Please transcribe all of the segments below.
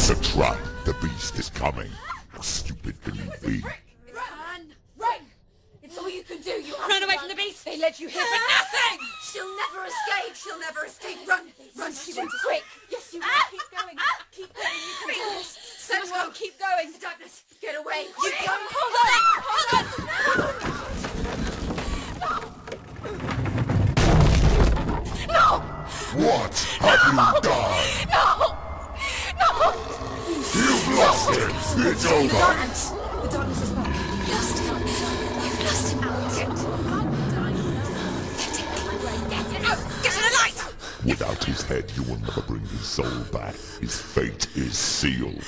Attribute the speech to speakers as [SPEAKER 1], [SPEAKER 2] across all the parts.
[SPEAKER 1] It's a trap. The beast is coming. How stupid can you be?
[SPEAKER 2] Run! It's all you can do. You
[SPEAKER 3] Run away from the beast!
[SPEAKER 2] They led you here for nothing! She'll never escape! She'll never escape! Run! Run, she wants quick! Yes, you will. Keep going. Keep going. You can do this. Senua, keep going. The darkness. Get away. You go. Hold on! No!
[SPEAKER 1] What have you done?
[SPEAKER 2] No! No!
[SPEAKER 1] You've lost it! It's over!
[SPEAKER 2] The darkness is back. You've lost it. You've lost it. Get it out! Get it alight!
[SPEAKER 1] Without his head, you will never bring his soul back. His fate is sealed.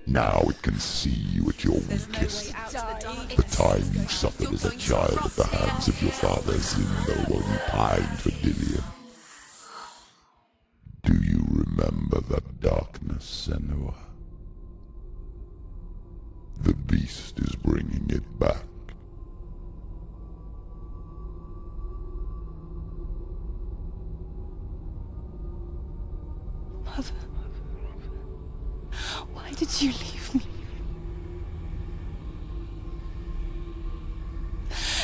[SPEAKER 1] Now it can see you at your weakest. The time you suffered as a child at the hands of your father Zindo while you pined for Dillion. Do you remember that darkness, Senua? The beast is bringing it back.
[SPEAKER 4] Mother, why did you leave me?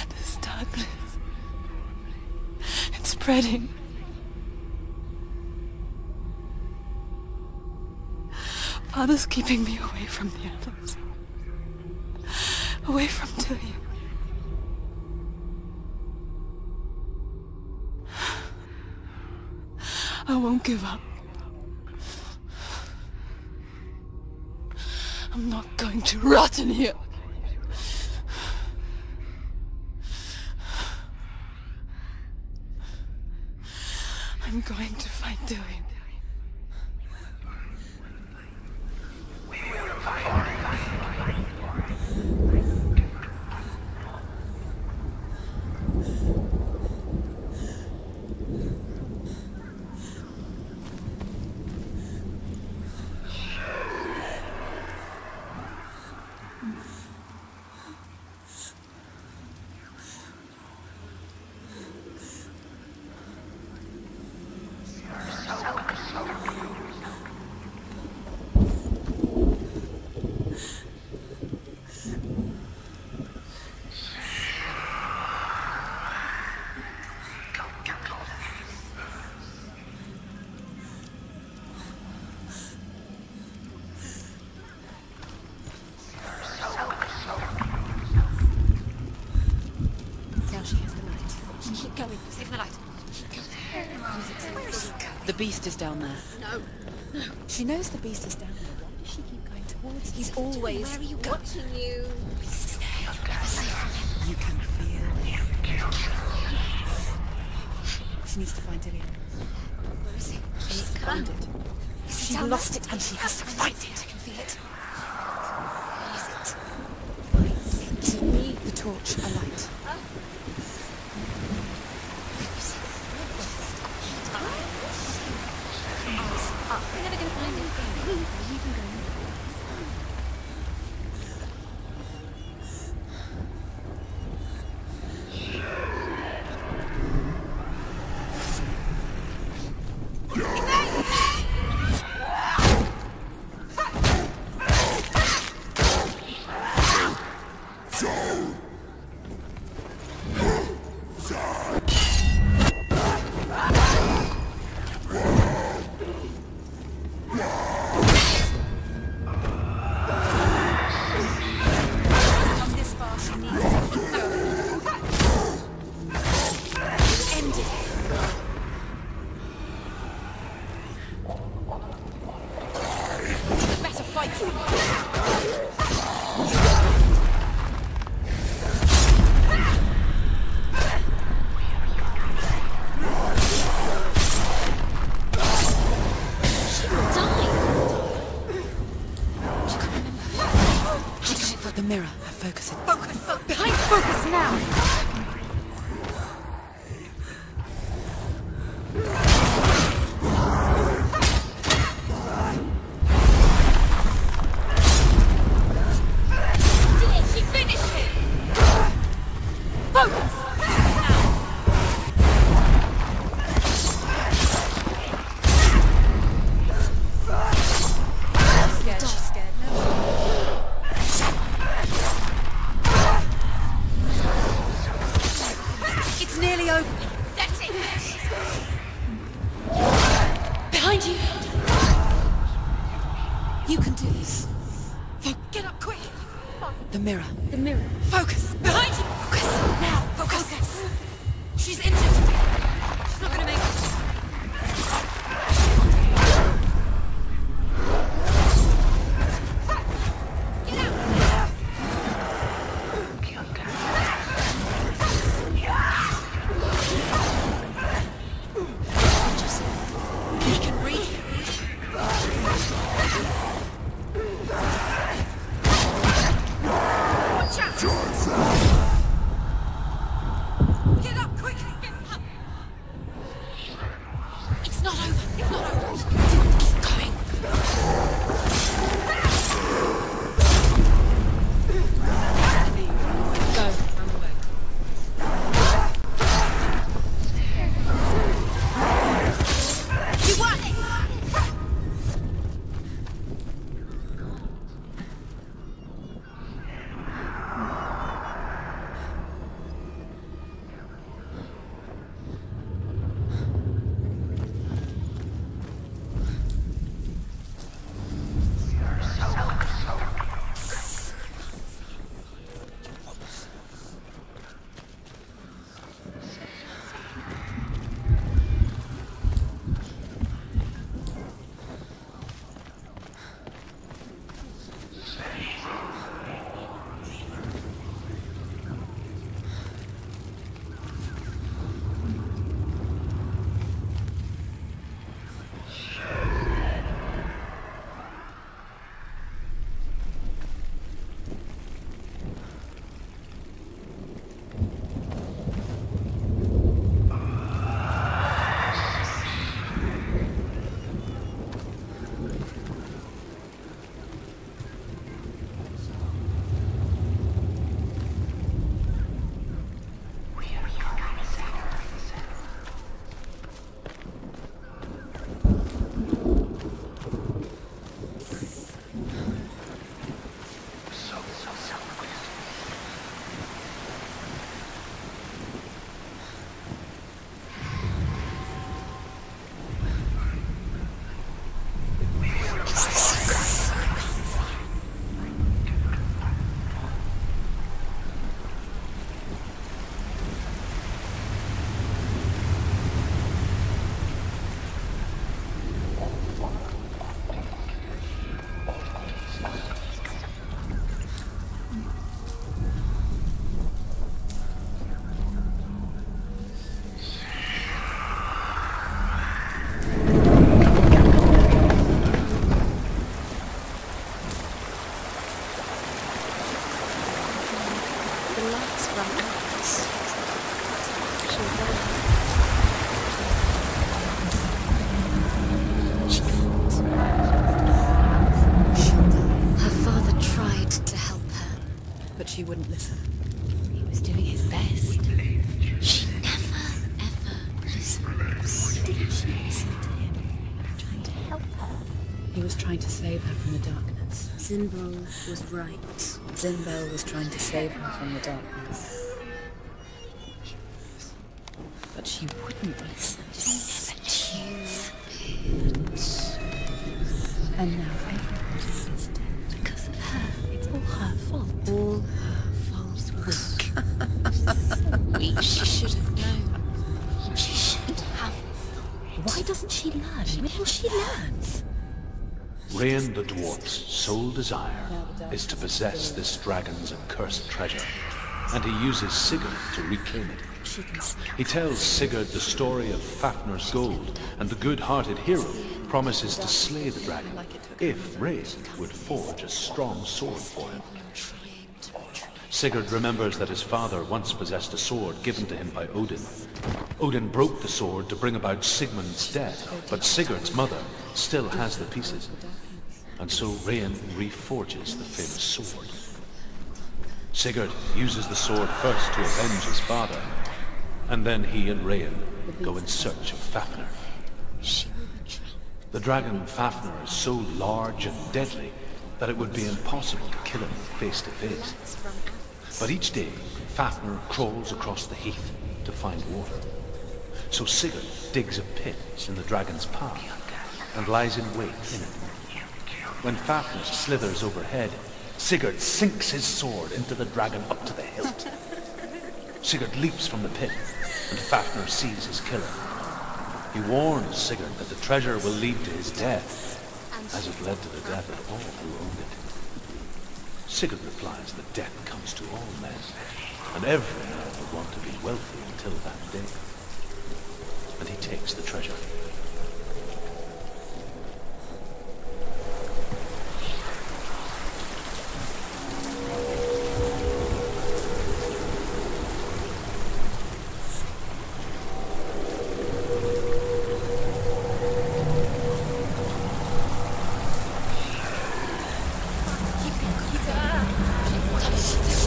[SPEAKER 4] This darkness, it's spreading. Father's keeping me away from the others. Away from Dillion. I won't give up. I'm not going to rot in here. I'm going to fight Dillion.
[SPEAKER 3] The beast is down there.
[SPEAKER 2] No.
[SPEAKER 3] She knows the beast is down there. Why does she keep going towards him?
[SPEAKER 2] He's always
[SPEAKER 3] Where are you
[SPEAKER 2] watching you.
[SPEAKER 3] The beast is there. You'll never see from him. You can feel him. She needs to find Dillion.
[SPEAKER 2] Where is he?
[SPEAKER 3] She needs to find it. She lost it and she has to find it.
[SPEAKER 2] I can feel it.
[SPEAKER 3] Where is it? Find it. The torch alight.
[SPEAKER 2] We're never going to find him. You can go.
[SPEAKER 3] The mirror, her focus.
[SPEAKER 2] Focus! Behind focus now! Did she finish it? Focus!
[SPEAKER 3] mirror.
[SPEAKER 2] The mirror.
[SPEAKER 3] Focus!
[SPEAKER 2] Behind you!
[SPEAKER 3] Focus!
[SPEAKER 2] Now! Focus! She's injured. She's not gonna make it.
[SPEAKER 3] She wouldn't listen.
[SPEAKER 2] He was doing his best. She never, ever listened. Why didn't she listen to him? Trying to help her.
[SPEAKER 3] He was trying to save her from the darkness.
[SPEAKER 2] Zimbel was right.
[SPEAKER 3] Zimbel was trying to save her from the darkness. But she wouldn't listen.
[SPEAKER 2] She never
[SPEAKER 3] Stupid. And now everyone's dead.
[SPEAKER 2] because of her.
[SPEAKER 3] It's all her fault.
[SPEAKER 2] All her fault. Weak. She should have known. She should have thought.
[SPEAKER 3] Why doesn't she learn? When she learns?
[SPEAKER 5] Rain the dwarf's sole desire is to possess this dragon's accursed treasure, and he uses Sigurd to reclaim it. He tells Sigurd the story of Fafnir's gold, and the good-hearted hero promises to slay the dragon if Rain would forge a strong sword for him. Sigurd remembers that his father once possessed a sword given to him by Odin. Odin broke the sword to bring about Sigmund's death, but Sigurd's mother still has the pieces, and so Rain reforges the famous sword. Sigurd uses the sword first to avenge his father, and then he and Rain go in search of Fafnir. The dragon Fafnir is so large and deadly that it would be impossible to kill him face to face. But each day, Fafnir crawls across the heath to find water. So Sigurd digs a pit in the dragon's path and lies in wait in it. When Fafnir slithers overhead, Sigurd sinks his sword into the dragon up to the hilt. Sigurd leaps from the pit, and Fafnir sees his killer. He warns Sigurd that the treasure will lead to his death, as it led to the death of all who owned it. Sigurd replies that death comes to all men, and every man would want to be wealthy until that day. And he takes the treasure.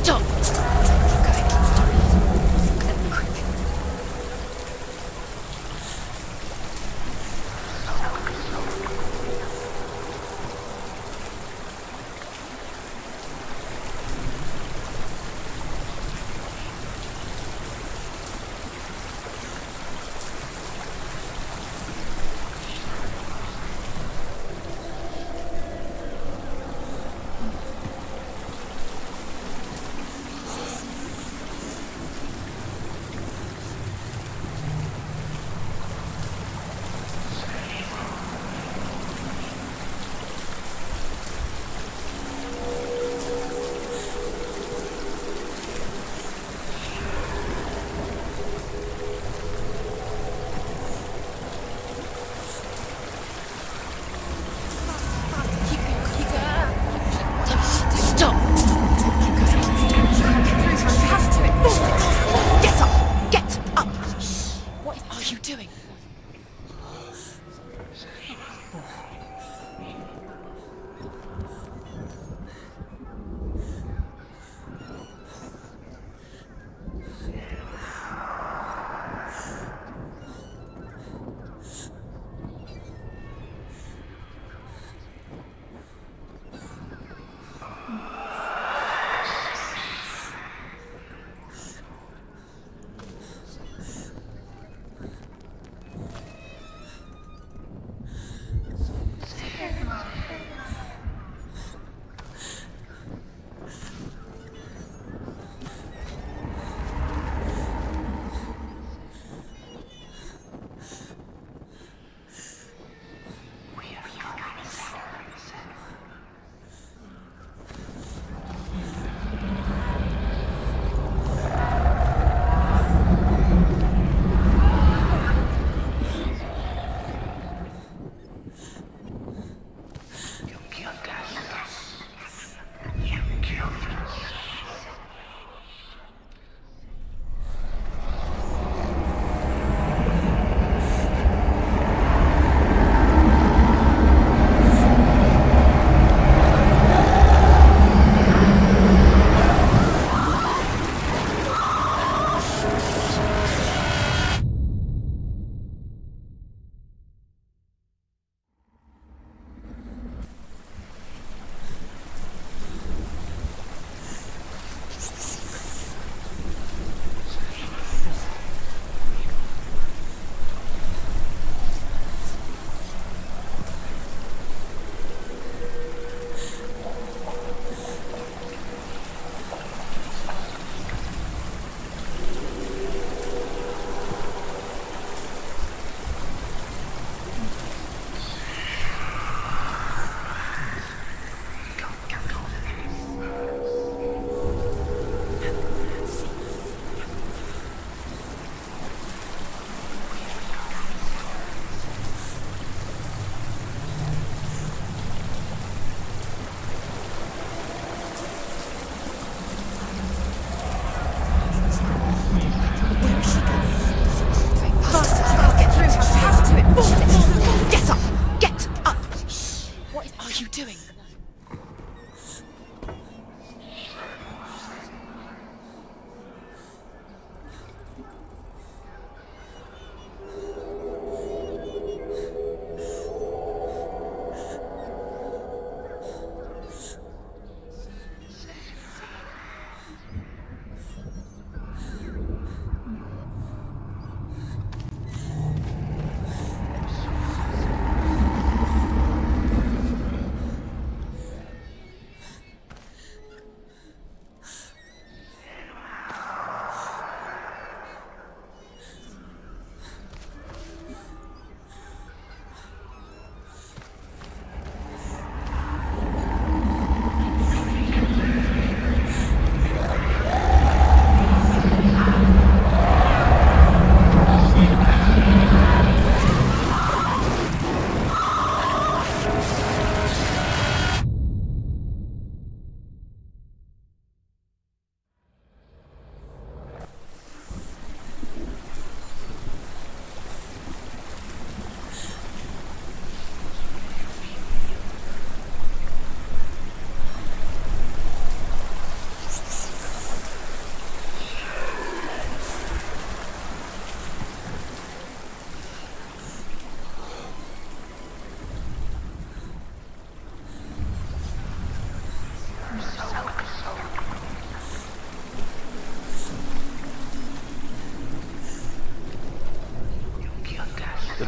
[SPEAKER 3] Stop!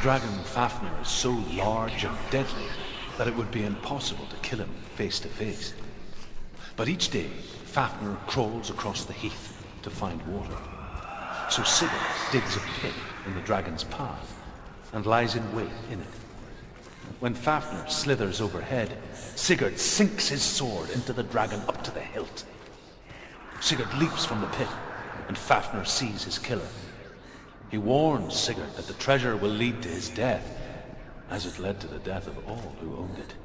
[SPEAKER 5] dragon Fafnir is so large and deadly that it would be impossible to kill him face to face. But each day, Fafnir crawls across the heath to find water. So Sigurd digs a pit in the dragon's path and lies in wait in it. When Fafnir slithers overhead, Sigurd sinks his sword into the dragon up to the hilt. Sigurd leaps from the pit, and Fafnir sees his killer. He warns Sigurd that the treasure will lead to his death, as it led to the death of all who owned it.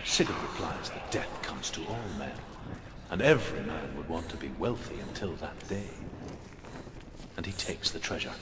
[SPEAKER 5] Sigurd replies that death comes to all men, and every man would want to be wealthy until that day. And he takes the treasure.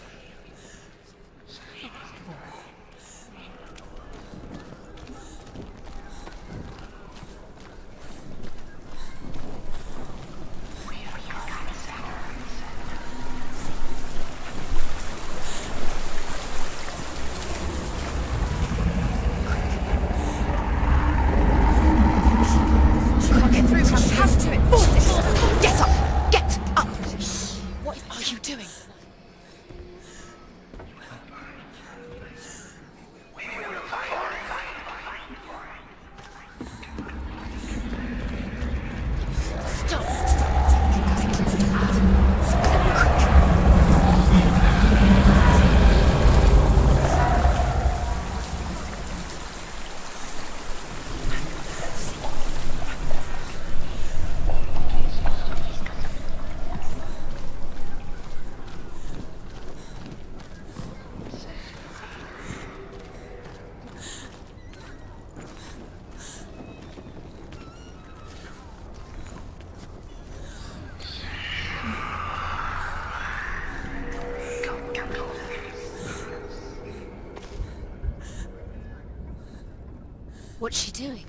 [SPEAKER 2] What's she doing?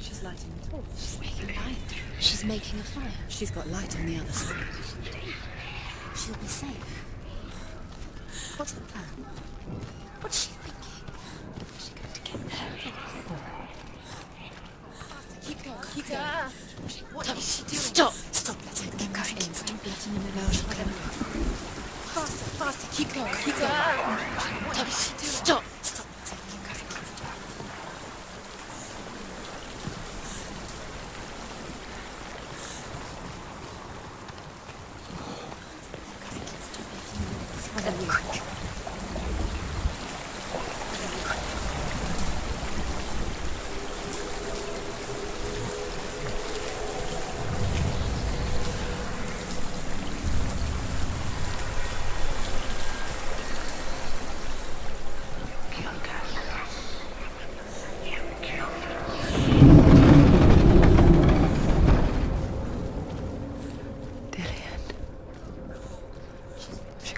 [SPEAKER 3] She's lighting the torch.
[SPEAKER 2] She's making light. She's making a fire.
[SPEAKER 3] She's got light on the other side.
[SPEAKER 2] She'll be safe. What's the plan? What's she thinking? Is she going to get there? Keep going, keep going. What is she doing? Stop! Stop, let her keep going. Don't let him know she's going. Faster, faster, keep going, keep going. What is she doing? Stop! Stop, let her keep going. Quick.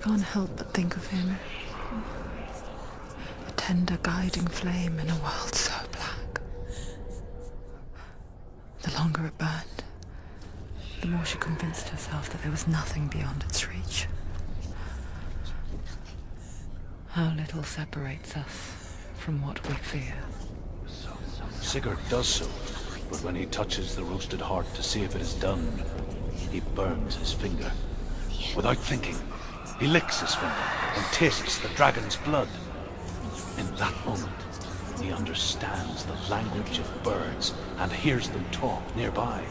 [SPEAKER 4] Can't help but think of him. A tender guiding flame in a world so black. The longer it burned, the more she convinced herself that there was nothing beyond its reach. How little separates us from what we fear.
[SPEAKER 5] Sigurd does so, but when he touches the roasted heart to see if it is done, he burns his finger. Without thinking, he licks his finger and tastes the dragon's blood. In that moment, he understands the language of birds and hears them talk nearby.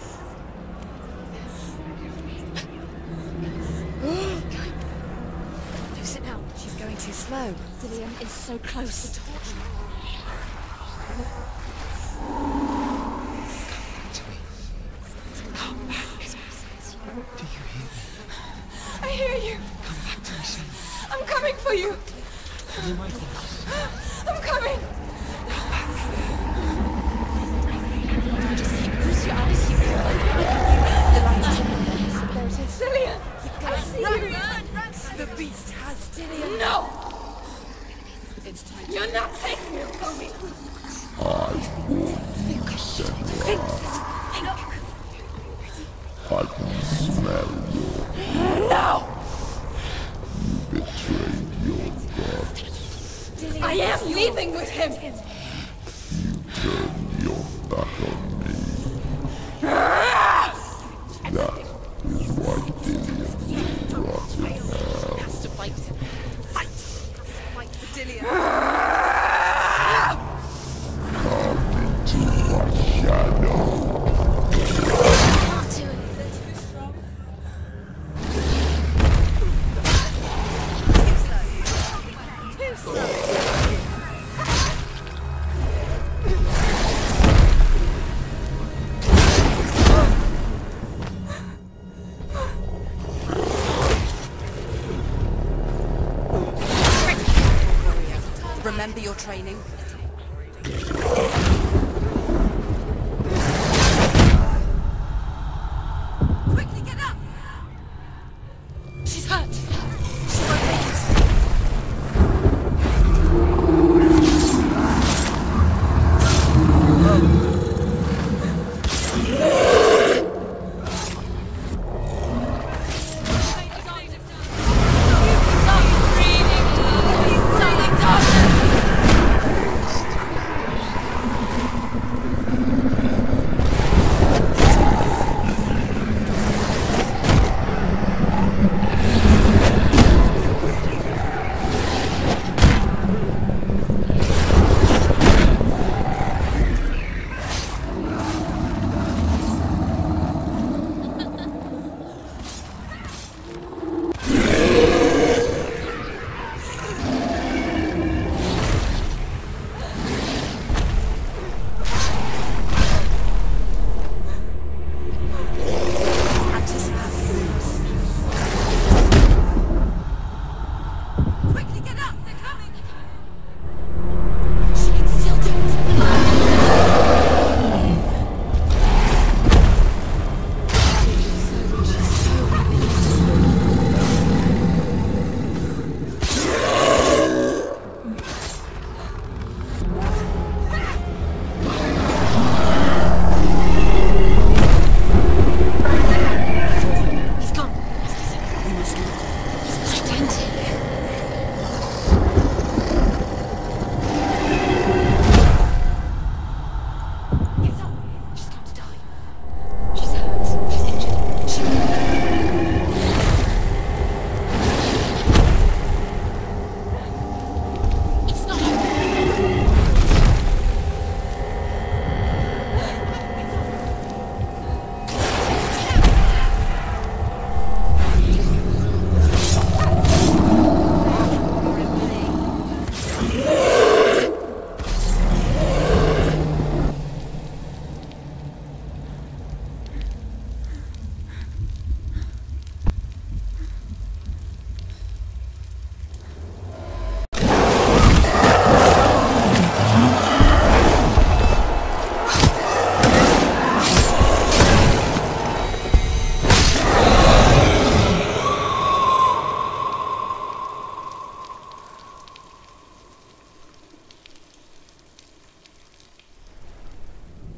[SPEAKER 2] Lose it now.
[SPEAKER 3] She's going too slow.
[SPEAKER 2] Dillian is so close. The torch.
[SPEAKER 4] Do you hear me?
[SPEAKER 2] I hear you.
[SPEAKER 4] Come back to me soon.
[SPEAKER 2] I'm coming for you.
[SPEAKER 4] Follow my voice.
[SPEAKER 2] I'm coming. Close your eyes. The light is in there. There it is. Dillian. I see you. Run. The beast has Dillian. No. It's time. You're not taking it from me.
[SPEAKER 1] I warn you, Senua. I can smell your...
[SPEAKER 2] No.
[SPEAKER 1] You betrayed your god.
[SPEAKER 2] I am leaving with him.
[SPEAKER 1] You turned your back on me. That is why Dillian will rot in hell.
[SPEAKER 2] Has to fight. Fight. Fight for Remember your training. Quickly get up! She's hurt. She won't make it.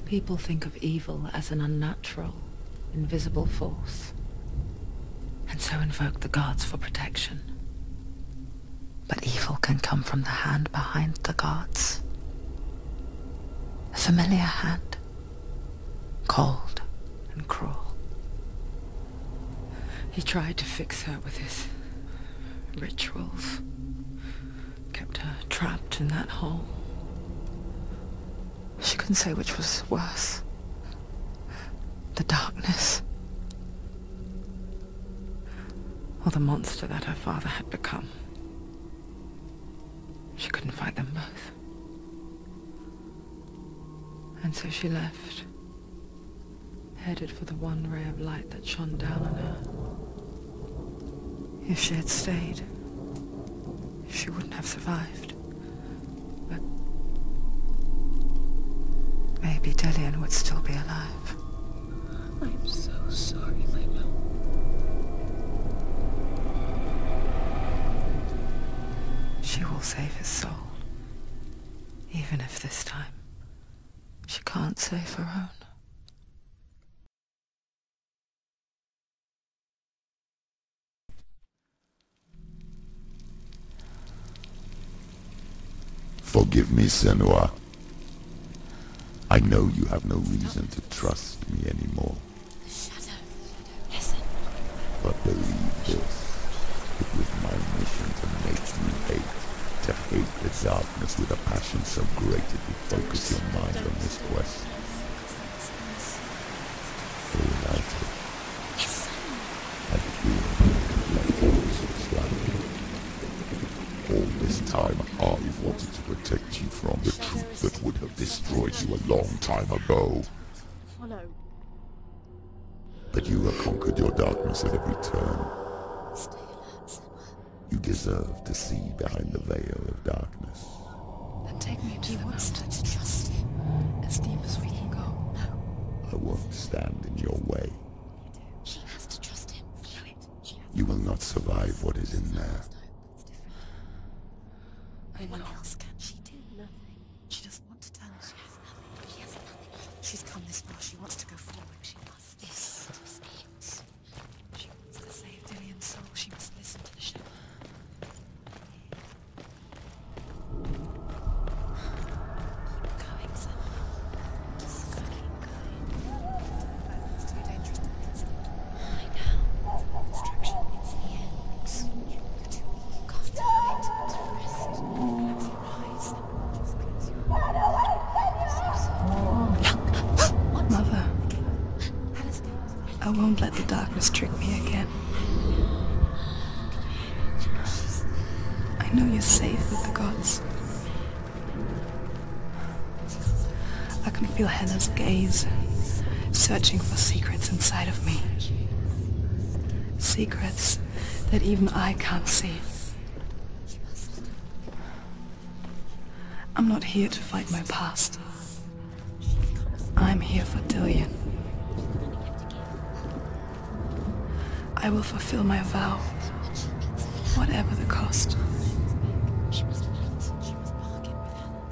[SPEAKER 4] People think of evil as an unnatural, invisible force, and so invoke the gods for protection. But evil can come from the hand behind the gods. A familiar hand, cold and cruel. He tried to fix her with his rituals, kept her trapped in that hole. She couldn't say which was worse. The darkness, or the monster that her father had become. She couldn't fight them both. And so she left, headed for the one ray of light that shone down on her. If she had stayed, she wouldn't have survived. But maybe Delian would still be alive.
[SPEAKER 3] I'm so sorry, my love.
[SPEAKER 4] She will save his soul, even if this time she can't save her own.
[SPEAKER 1] Forgive me, Senua. I know you have no reason to trust me anymore.
[SPEAKER 2] The shadow. Listen.
[SPEAKER 1] But believe this. It was my mission to make you hate. To hate the darkness with a passion so great it would focus your mind on this quest. Without it, I feel like I was slapping. All this time, I wanted to protect you from the truth that would have destroyed you a long time ago.
[SPEAKER 3] Follow.
[SPEAKER 1] But you have conquered your darkness at every turn.
[SPEAKER 2] Stay alert, Senua.
[SPEAKER 1] You deserve to see behind the veil of darkness. stand in your way.
[SPEAKER 2] She has to trust him.
[SPEAKER 1] You will not survive what is in there.
[SPEAKER 3] I know.
[SPEAKER 2] What else can she do? Nothing.
[SPEAKER 3] She doesn't want to tell us.
[SPEAKER 2] She has nothing. She has nothing.
[SPEAKER 3] She's come this far. She wants to go forward.
[SPEAKER 2] She must. This is it.
[SPEAKER 3] She wants to save Dillian's soul. She must listen to the shepherd. Keep going, Senua. Just keep going. It's too dangerous to listen.
[SPEAKER 2] I know.
[SPEAKER 3] Distraction.
[SPEAKER 2] It's the end.
[SPEAKER 3] You're too weak.
[SPEAKER 2] You can't hide. To rest.
[SPEAKER 3] Close your eyes. Just close your Mother, I won't let the darkness trick me again. I know you're safe with the gods. I can feel Henna's gaze, searching for secrets inside of me. Secrets that even I can't see. I'm not here to fight my past. I'm here for Dillian. I will fulfill my vow, whatever the cost.
[SPEAKER 2] She must fight. She must bargain with Hannah.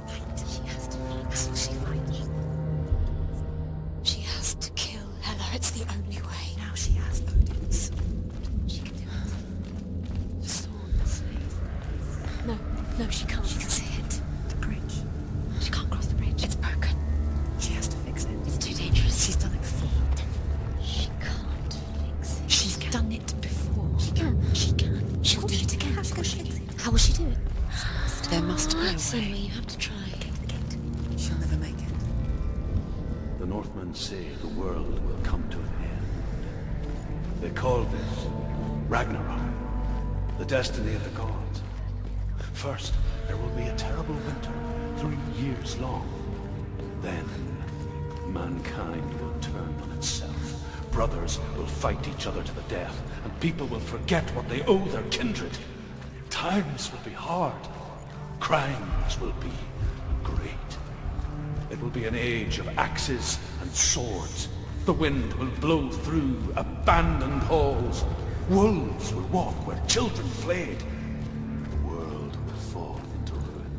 [SPEAKER 2] Fight. She has to fight. That's what she fights. She has to kill Hela. It's the only way.
[SPEAKER 3] Now she has Odin's.
[SPEAKER 2] She can do it. The sword must save. No, she can't. She can see it.
[SPEAKER 3] The bridge.
[SPEAKER 2] She can't cross the bridge. It's broken.
[SPEAKER 3] She has to fix it.
[SPEAKER 2] It's too dangerous.
[SPEAKER 3] She's done it before.
[SPEAKER 2] She can't fix it.
[SPEAKER 3] She's done it before.
[SPEAKER 2] She can. She can. She'll do it again. How will she do it? How will she do it?
[SPEAKER 3] There must be a
[SPEAKER 2] Senua,
[SPEAKER 3] way.
[SPEAKER 2] you have to try.
[SPEAKER 3] She'll never make it.
[SPEAKER 5] The Northmen say the world will come to an end. They call this Ragnarok, the destiny of the gods. First, there will be a terrible winter, 3 years long. Then, mankind will turn on itself. Brothers will fight each other to the death, and people will forget what they owe their kindred. Times will be hard. Crimes will be great. It will be an age of axes and swords. The wind will blow through abandoned halls. Wolves will walk where children played. The world will fall into ruin.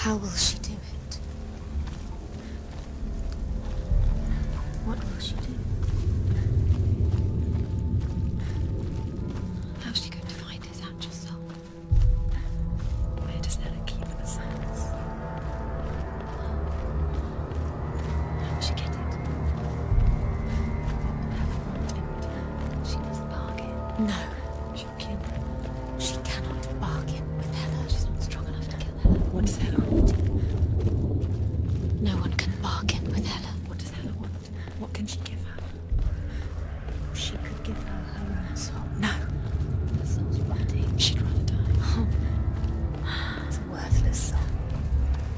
[SPEAKER 3] How will she do it? What will she do? How's she going to find his actual soul? Where does Hela keep the souls? How will she get it? She must bargain. No. She'll kill her. She cannot bargain with Hela. She's not strong enough to kill Hela. What does Hela want? No one can bargain with Hela. What does Hela want? What can she give her? She could give her her own soul. No. The soul's rotting. She'd rather die. Oh. It's a worthless soul.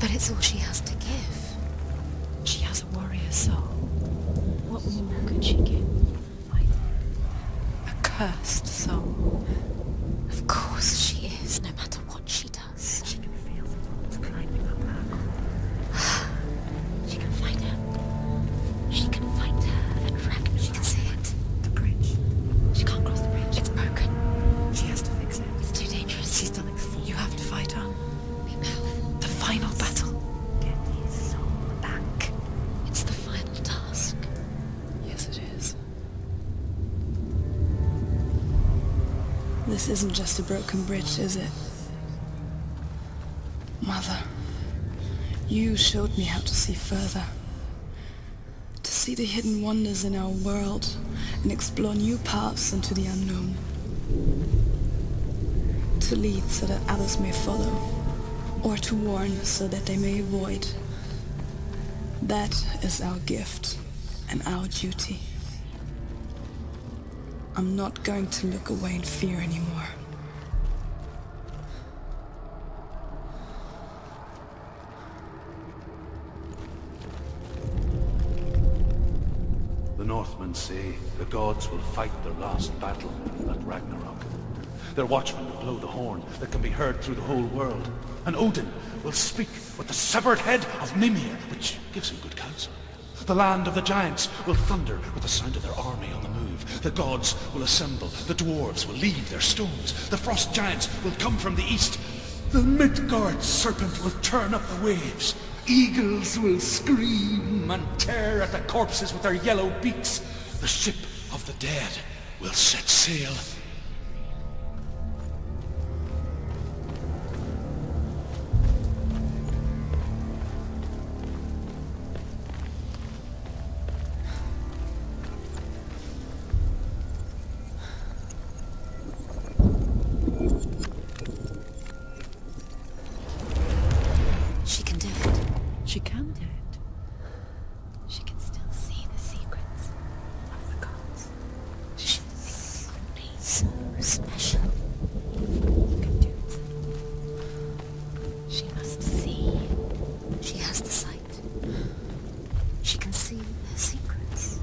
[SPEAKER 3] But it's all she has to give. She has a warrior soul. What more could she give? A cursed soul. Of course she is, no matter what she does. She can feel the walls climbing up her. She can fight her. She can fight her and Ragnarok. She can see it. The bridge. She can't cross the bridge. It's broken. She has to fix it. It's too dangerous. She's done it before. You have to fight on. Be powerful. The final battle. Get his soul back. It's the final task. Yes, it is.
[SPEAKER 6] This isn't just a broken bridge, is it? Mother, you showed me how to see further. To see the hidden wonders in our world and explore new paths into the unknown. To lead so that others may follow, or to warn so that they may avoid. That is our gift and our duty. I'm not going to look away in fear anymore.
[SPEAKER 5] The Northmen say the gods will fight their last battle at Ragnarok. Their watchmen will blow the horn that can be heard through the whole world. And Odin will speak with the severed head of Mimir, which gives him good counsel. The land of the giants will thunder with the sound of their army on the move. The gods will assemble. The dwarves will leave their stones. The frost giants will come from the east. The Midgard serpent will turn up the waves. Eagles will scream and tear at the corpses with their yellow beaks. The ship of the dead will set sail.
[SPEAKER 3] She can do it.
[SPEAKER 6] She can do it.
[SPEAKER 3] She can still see the secrets of the gods. She's so special. You can do it. She must see. She has the sight. She can see their secrets.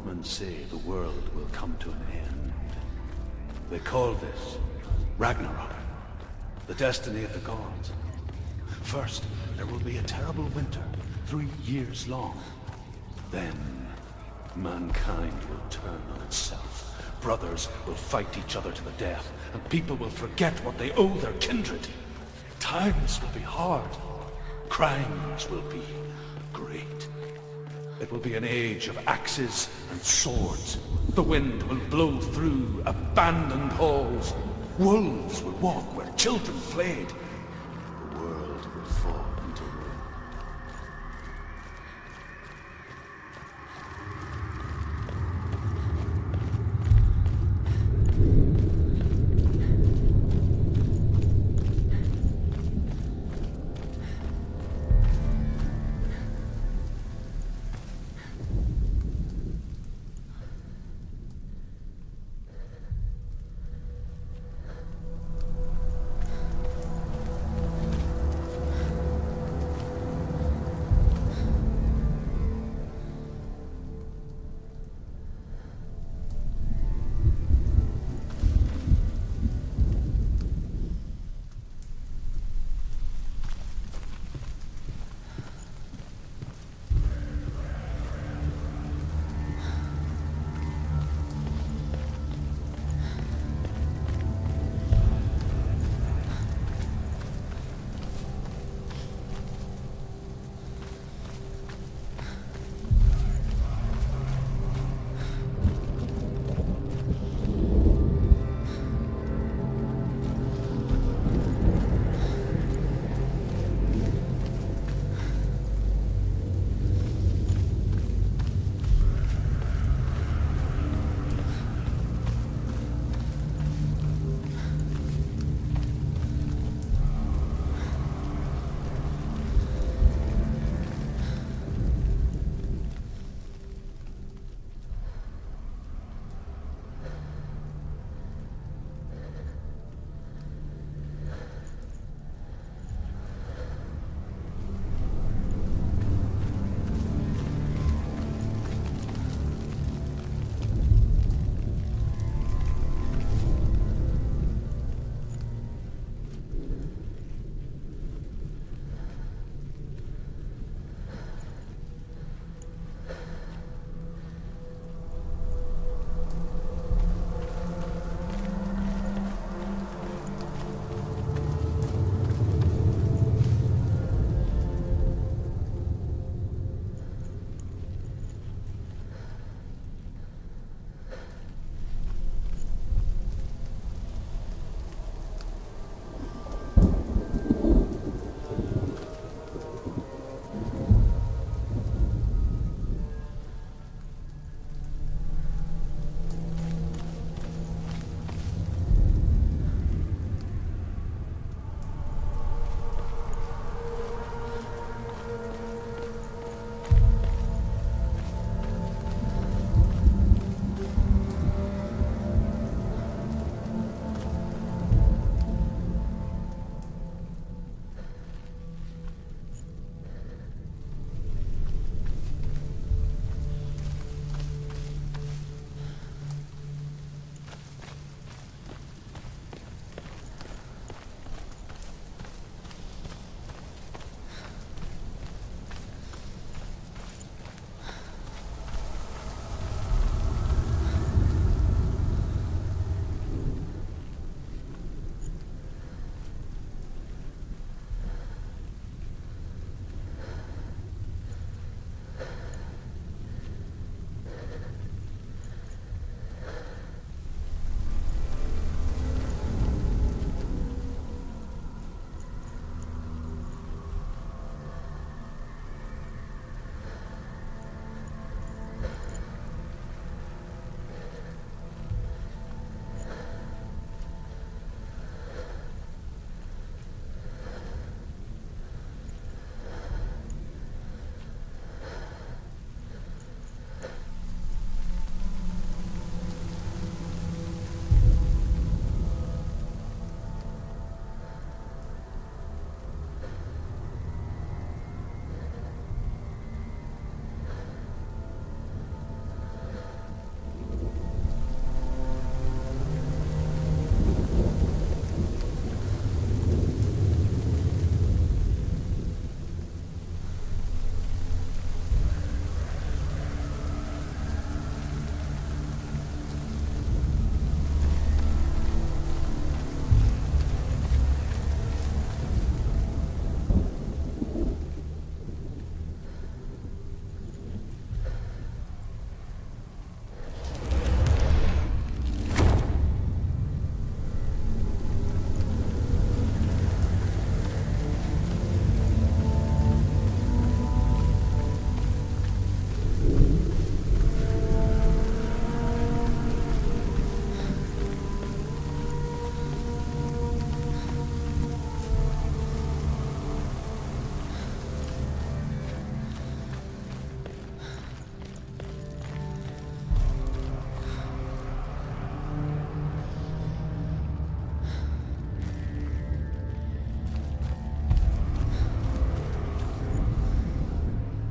[SPEAKER 5] Northmen say the world will come to an end. They call this Ragnarok, the destiny of the gods. First, there will be a terrible winter, 3 years long. Then, mankind will turn on itself. Brothers will fight each other to the death, and people will forget what they owe their kindred. Times will be hard. Crimes will be great. It will be an age of axes and swords. The wind will blow through abandoned halls. Wolves will walk where children played. The world will fall into ruin.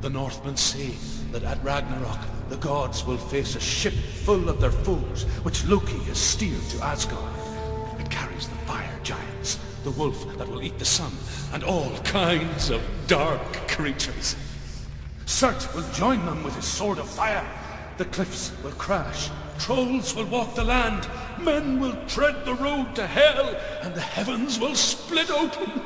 [SPEAKER 5] The Northmen say that at Ragnarok, the gods will face a ship full of their foes, which Loki has steered to Asgard. It carries the fire giants, the wolf that will eat the sun, and all kinds of dark creatures. Surt will join them with his sword of fire. The cliffs will crash, trolls will walk the land, men will tread the road to hell, and the heavens will split open.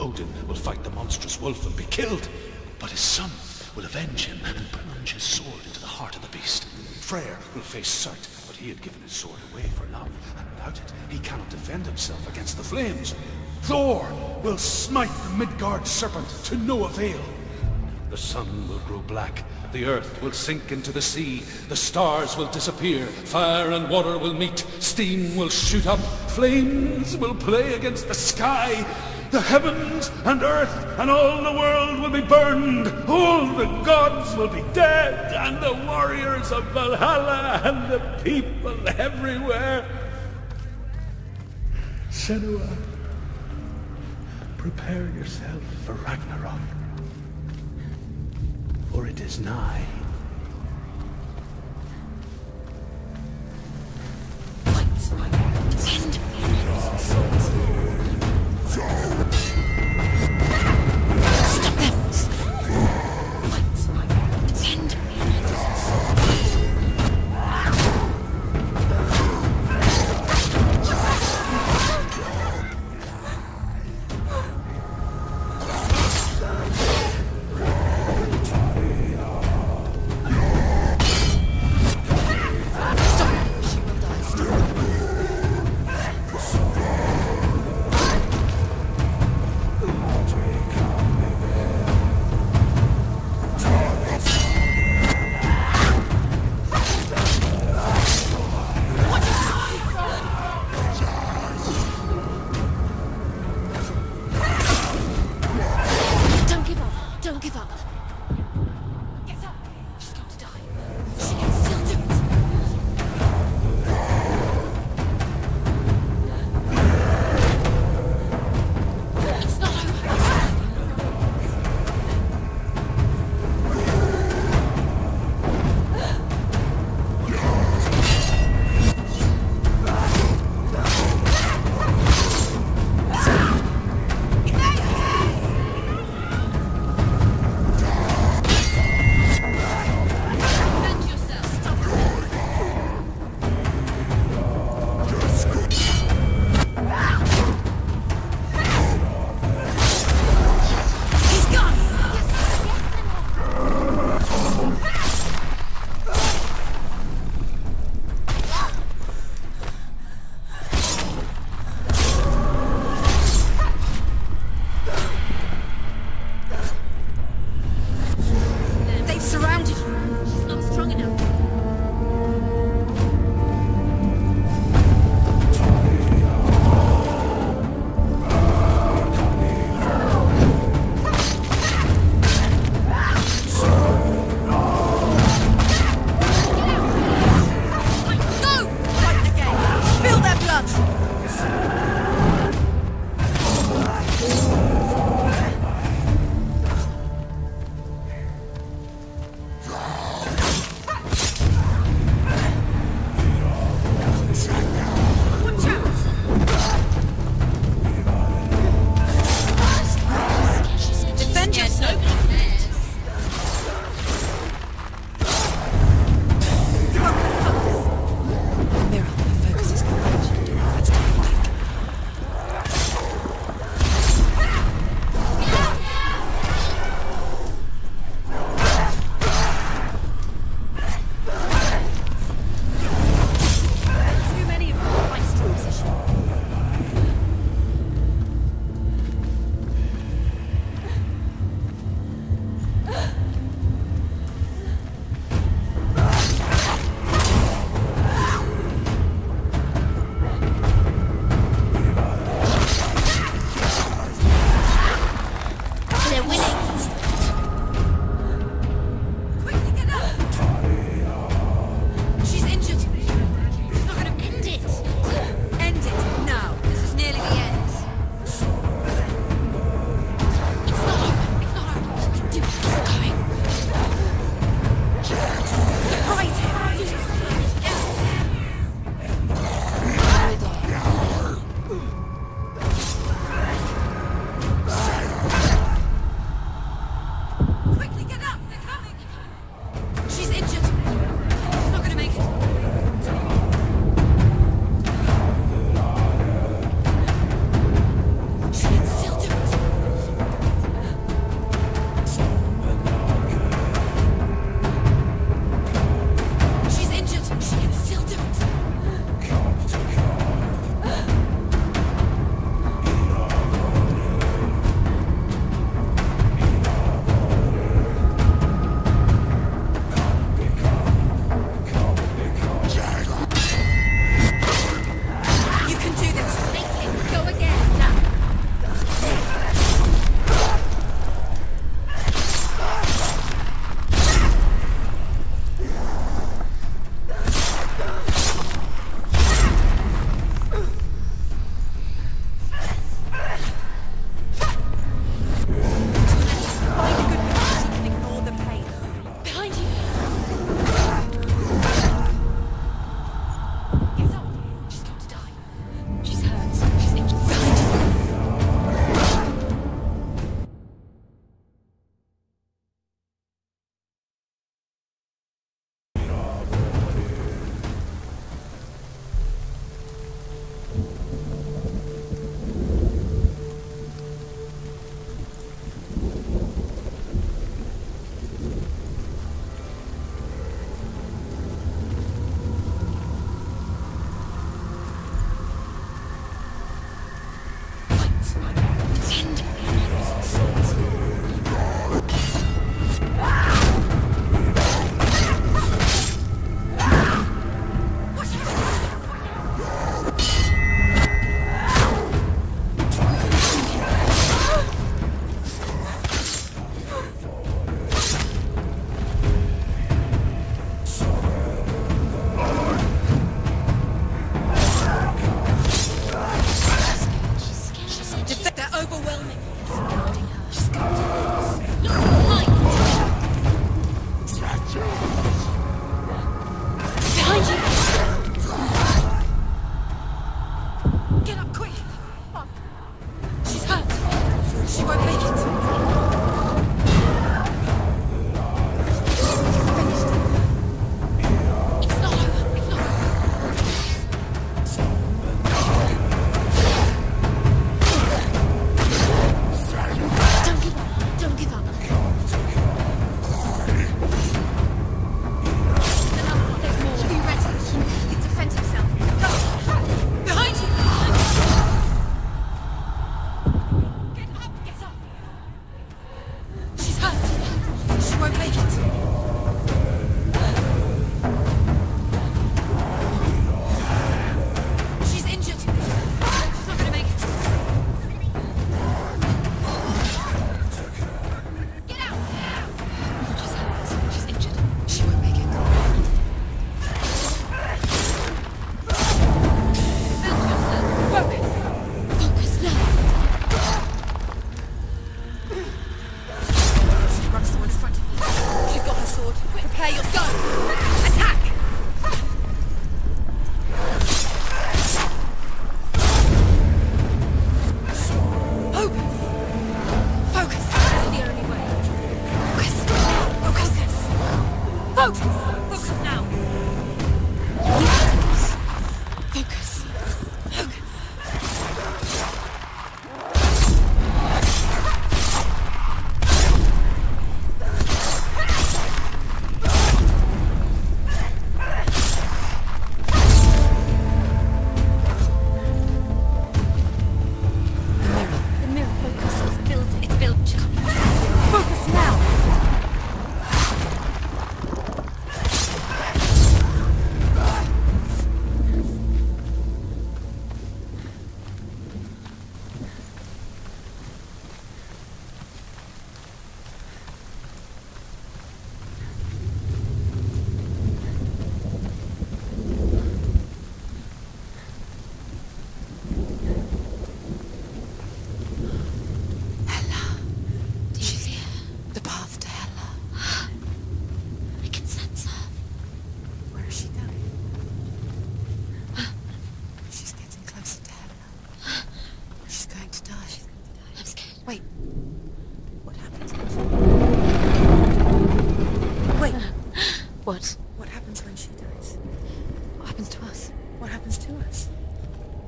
[SPEAKER 5] Odin will fight the monstrous wolf and be killed, but his son will avenge him and plunge his sword into the heart of the beast. Freyr will face Surt, but he had given his sword away for love, and without it, he cannot defend himself against the flames. Thor will smite the Midgard serpent to no avail. The sun will grow black, the earth will sink into the sea, the stars will disappear, fire and water will meet, steam will shoot up, flames will play against the sky, the heavens and earth and all the world will be burned, all the gods will be dead, and the warriors of Valhalla and the people everywhere. Senua, prepare yourself for Ragnarok, for it is nigh.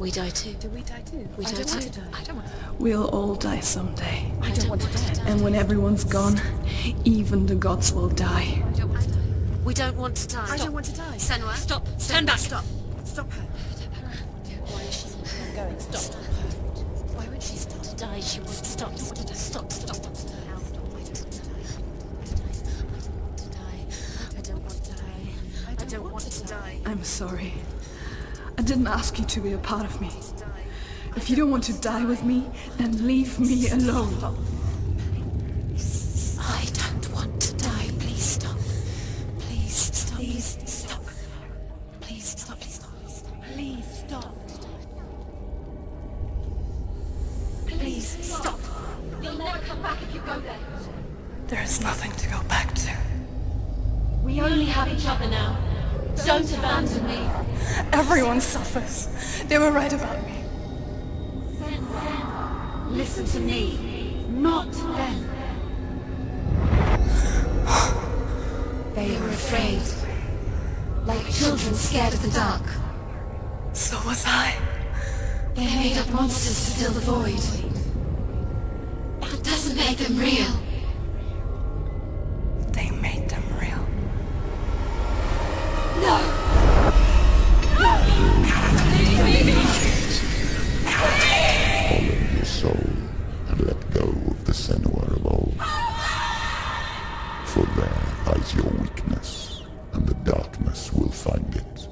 [SPEAKER 3] We die too.
[SPEAKER 6] Do we die too?
[SPEAKER 3] We
[SPEAKER 6] I
[SPEAKER 3] die
[SPEAKER 6] don't want
[SPEAKER 3] too.
[SPEAKER 6] to die.
[SPEAKER 3] I don't want to die.
[SPEAKER 6] We'll all die someday.
[SPEAKER 3] I don't want to die.
[SPEAKER 6] And when everyone's gone, even the gods will die.
[SPEAKER 3] I don't want to die. We don't want to die.
[SPEAKER 6] I don't want to die.
[SPEAKER 3] Senua, stop. Turn back.
[SPEAKER 6] Stop. Stop her.
[SPEAKER 3] Why is she not going? Stop. Why would she stop to die? She would stop. Stop. Stop. I don't want to die. I don't want to die.
[SPEAKER 6] I'm sorry. I didn't ask you to be a part of me. If you don't want to die with me, then leave me alone.
[SPEAKER 3] I don't want to die. Please stop. Please stop. Please stop. Please stop. Please stop. Please stop. Please stop. You'll never come back if you go there.
[SPEAKER 6] There is nothing to go back to.
[SPEAKER 3] We only have each other now. Don't abandon me.
[SPEAKER 6] Everyone suffers. They were right about me.
[SPEAKER 3] Listen to me, not them. They were afraid. Like children scared of the dark.
[SPEAKER 6] So was I.
[SPEAKER 3] They made up monsters to fill the void. That doesn't make them real.
[SPEAKER 6] They made them real.
[SPEAKER 3] No!
[SPEAKER 1] Follow your soul and let go of the Senua of old. For there lies your weakness, and the darkness will find it.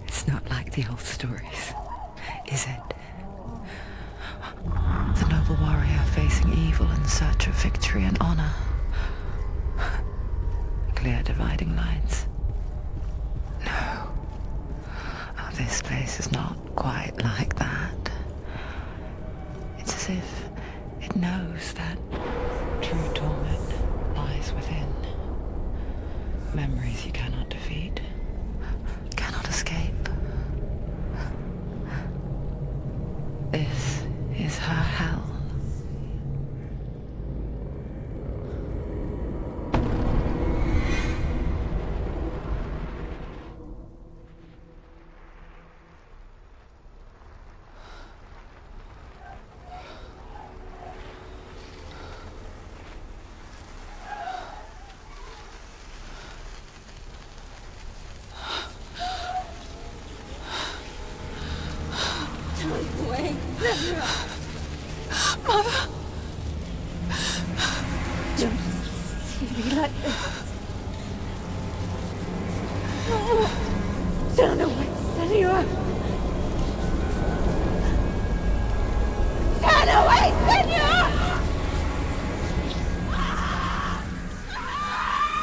[SPEAKER 4] It's not like the old stories, is it? The noble warrior facing evil in search of victory and honor. Clear dividing lines. No. Oh, this place is not quite like that. It's as if it knows that true torment lies within. Memories you cannot defeat, cannot escape. This is her hell.
[SPEAKER 3] Turn away, Senua! Turn away, Senua!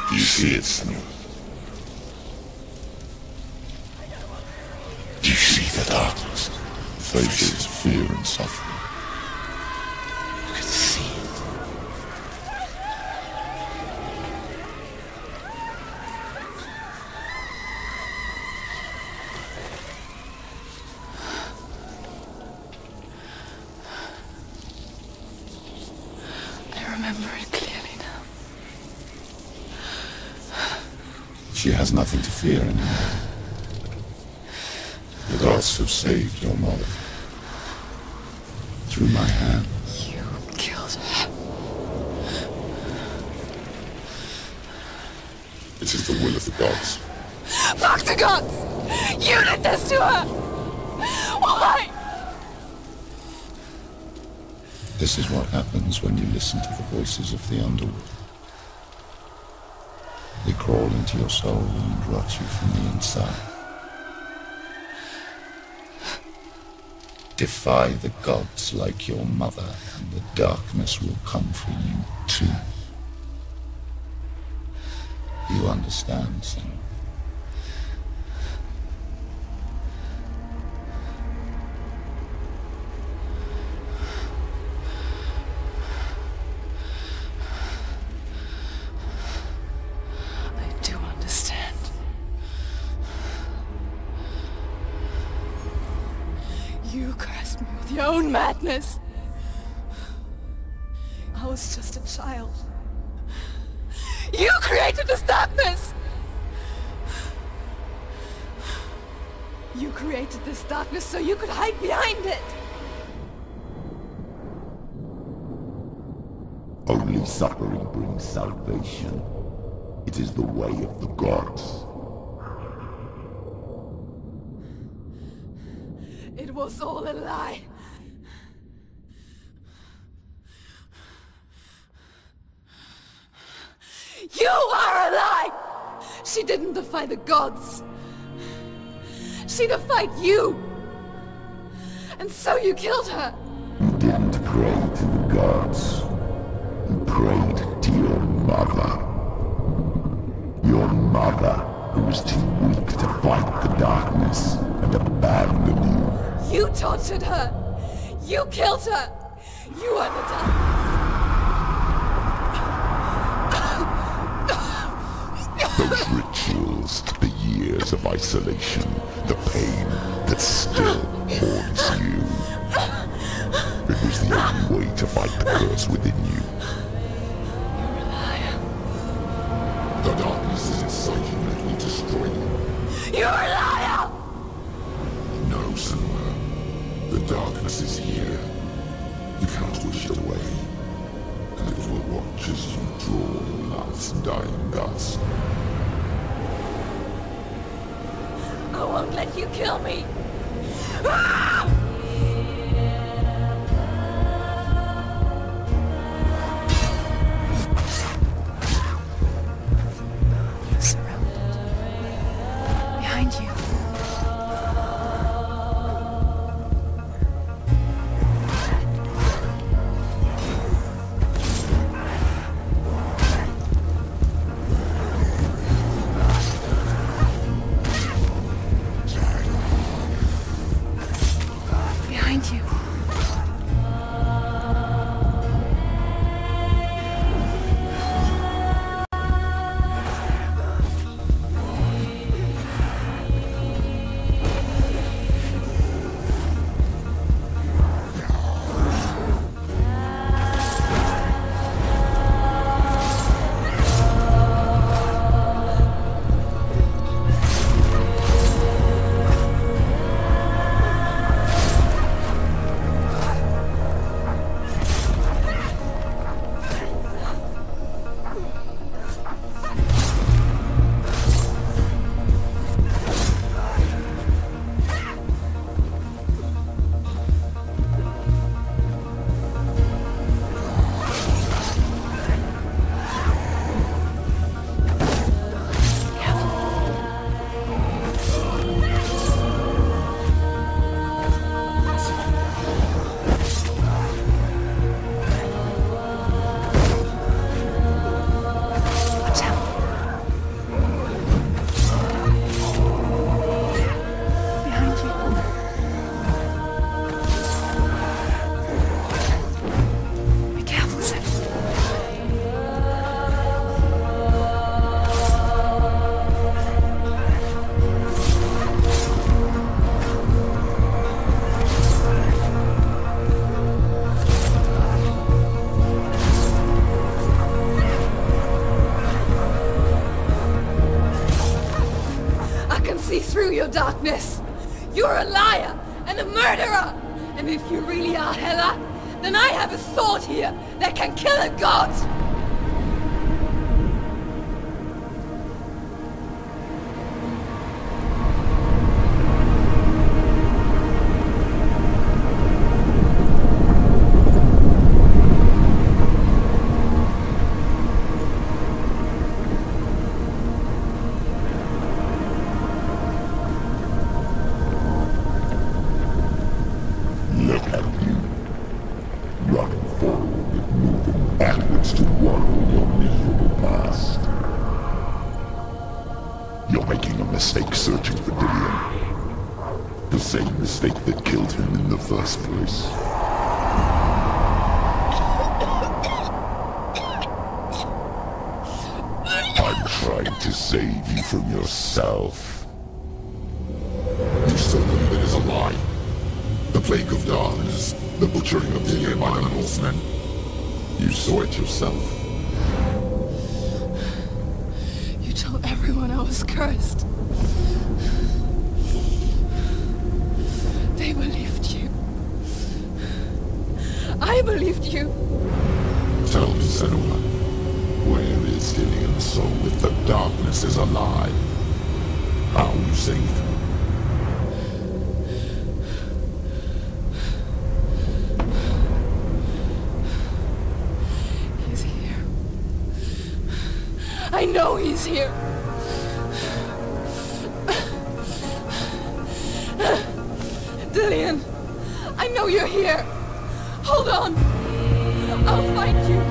[SPEAKER 1] Do you see it, Senua? Do you see the darkness? Faces fear and suffering. You can see it.
[SPEAKER 6] I remember it clearly now.
[SPEAKER 1] She has nothing to fear anymore. The gods have saved your mother. Through my hand.
[SPEAKER 6] You killed her.
[SPEAKER 1] It is the will of the gods.
[SPEAKER 6] Fuck the gods! You did this to her! Why?
[SPEAKER 1] This is what happens when you listen to the voices of the underworld. They crawl into your soul and rot you from the inside. Defy the gods like your mother, and the darkness will come for you too. You understand, Senua?
[SPEAKER 6] I do understand. You cursed me with your own madness. I was just a child. You created this darkness! You created this darkness so you could hide behind it!
[SPEAKER 1] Only suffering brings salvation. It is the way of the gods.
[SPEAKER 6] It was all a lie. You are a lie! She didn't defy the gods. She defied you! And so you killed her!
[SPEAKER 1] You didn't pray to the gods. You prayed to your mother. Your mother, who was too weak to fight the darkness and abandon you.
[SPEAKER 6] You tortured her! You killed her! You are the darkness!
[SPEAKER 1] Those rituals, the years of isolation, the pain that still haunts you. It was the only way to fight the curse within you.
[SPEAKER 6] You're a liar.
[SPEAKER 1] The darkness is inside you and it will destroy you.
[SPEAKER 6] You're a liar!
[SPEAKER 1] No, Senua. The darkness is here. You cannot wish it away. And it will watch as you draw your last dying gasp.
[SPEAKER 6] I won't let you kill me! Ah! You're surrounded. Behind you. Behind you. Through your darkness. You're a liar and a murderer. And if you really are Hela, then I have a sword here that can kill a god.
[SPEAKER 1] Mistake searching for Dillion. The same mistake that killed him in the first place. I'm trying to save you from yourself. You still believe it is a lie? The plague of darkness, the butchering of Dillion by the Northmen. You saw it yourself.
[SPEAKER 6] You told everyone I was cursed. They believed you. I believed you.
[SPEAKER 1] Tell me, Senua, where is Dillian's soul if the darkness is alive? How will you save her?
[SPEAKER 6] He's here. I know he's here. Dillian, I know you're here. Hold on. I'll find you.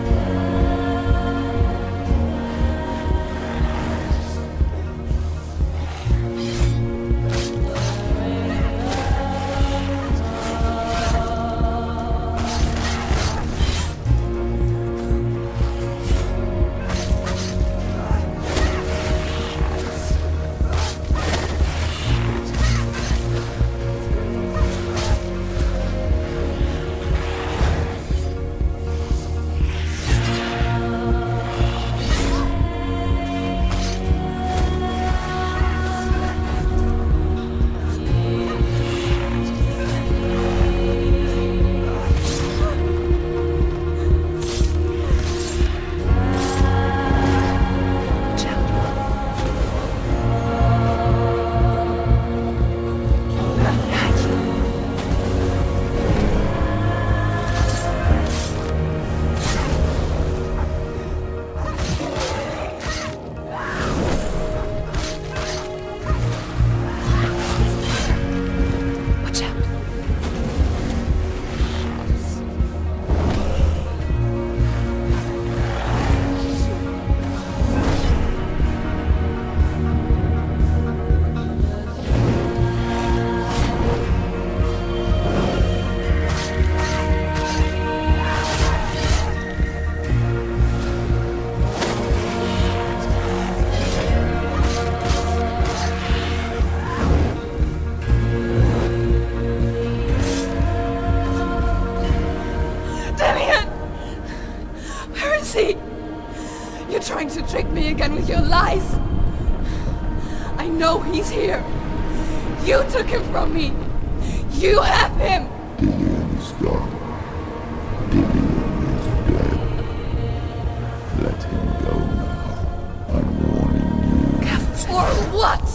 [SPEAKER 6] You're trying to trick me again with your lies. I know he's here. You took him from me. You have him.
[SPEAKER 1] Dillian is gone. Dillian is dead. Let him go now. I'm warning you.
[SPEAKER 6] For what?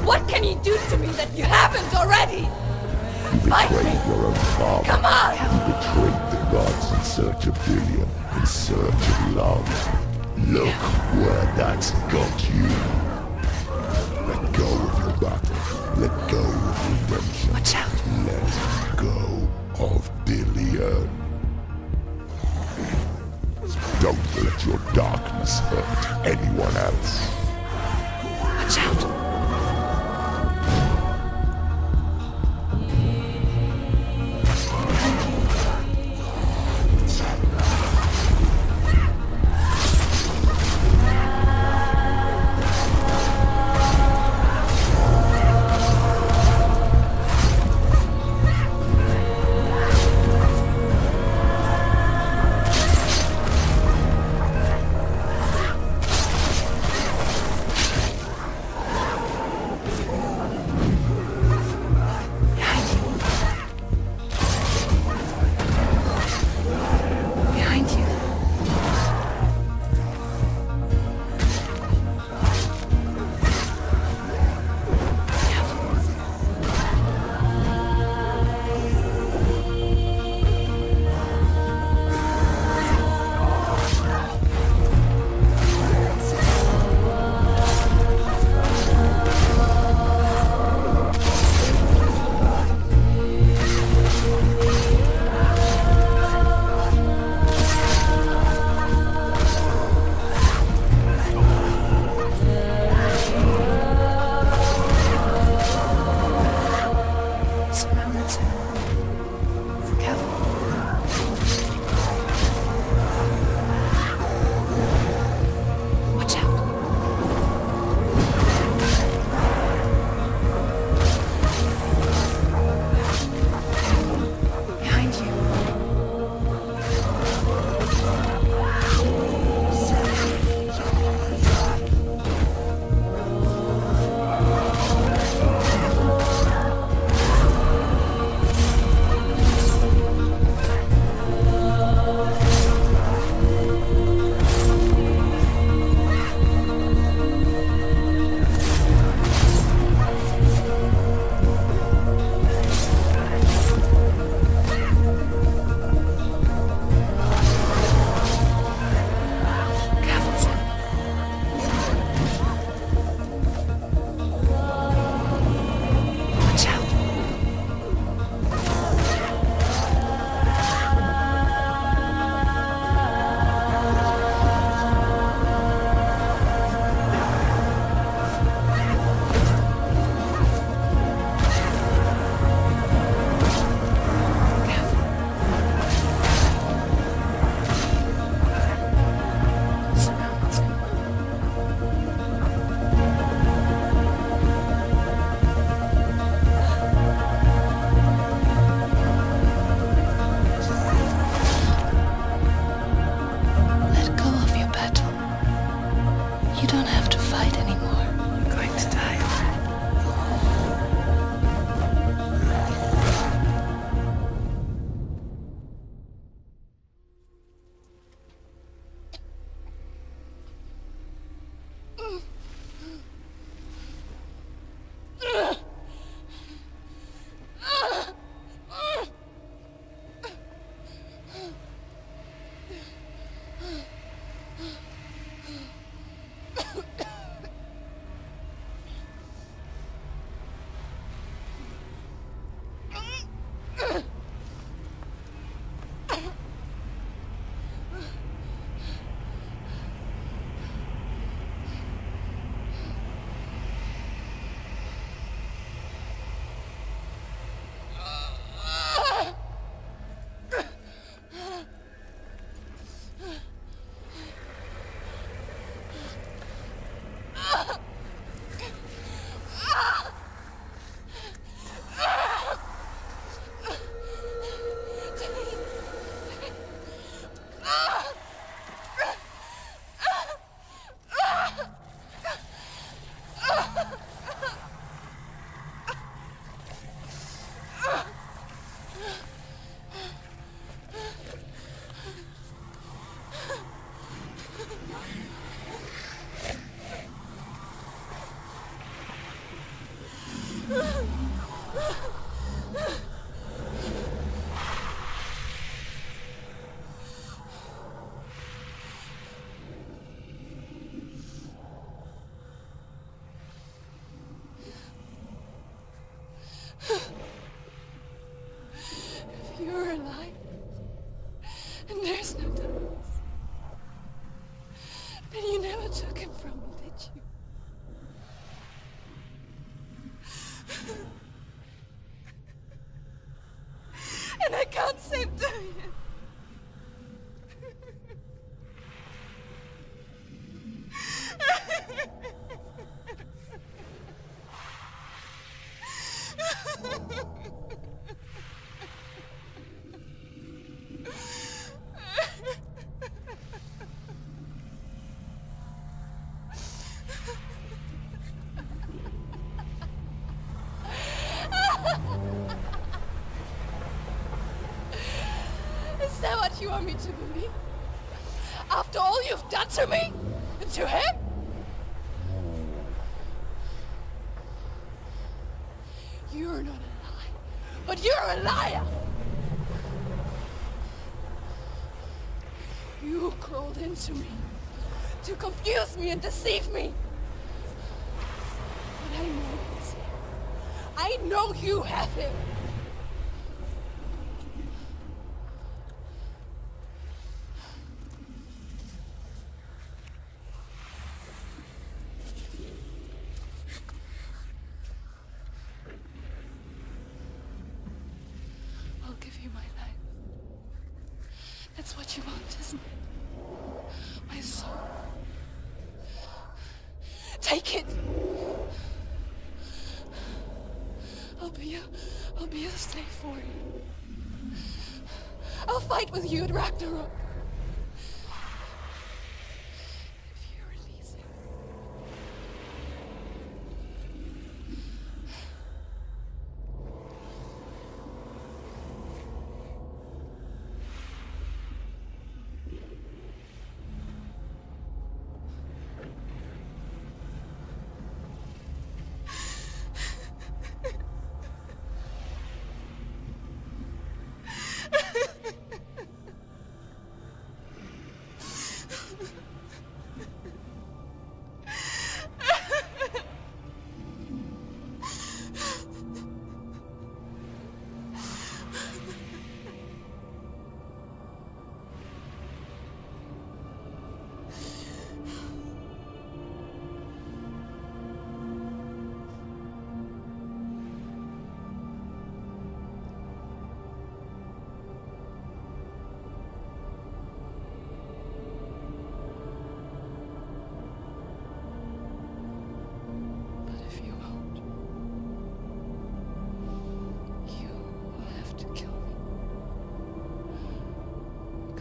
[SPEAKER 6] What can he do to me that you haven't already?
[SPEAKER 1] You
[SPEAKER 6] Fight me.
[SPEAKER 1] betrayed your own father.
[SPEAKER 6] Come on.
[SPEAKER 1] You betrayed the gods in search of Dillian, in search of love. Look where that's got you. Let go of your battle. Let go of redemption.
[SPEAKER 4] Watch out.
[SPEAKER 1] Let go of Dillian. Don't let your darkness hurt anyone else.
[SPEAKER 4] Watch out.
[SPEAKER 6] took him from me, did you? And I can't save Diane. Is that what you want me to believe? After all you've done to me? And to him? You're not a liar, but you're a liar! You crawled into me to confuse me and deceive me. But I know he's here. I know you have him. I'll give you my life. That's what you want, isn't it? My soul. Take it. I'll be a slave for you. I'll fight with you at Ragnarok. If you release him.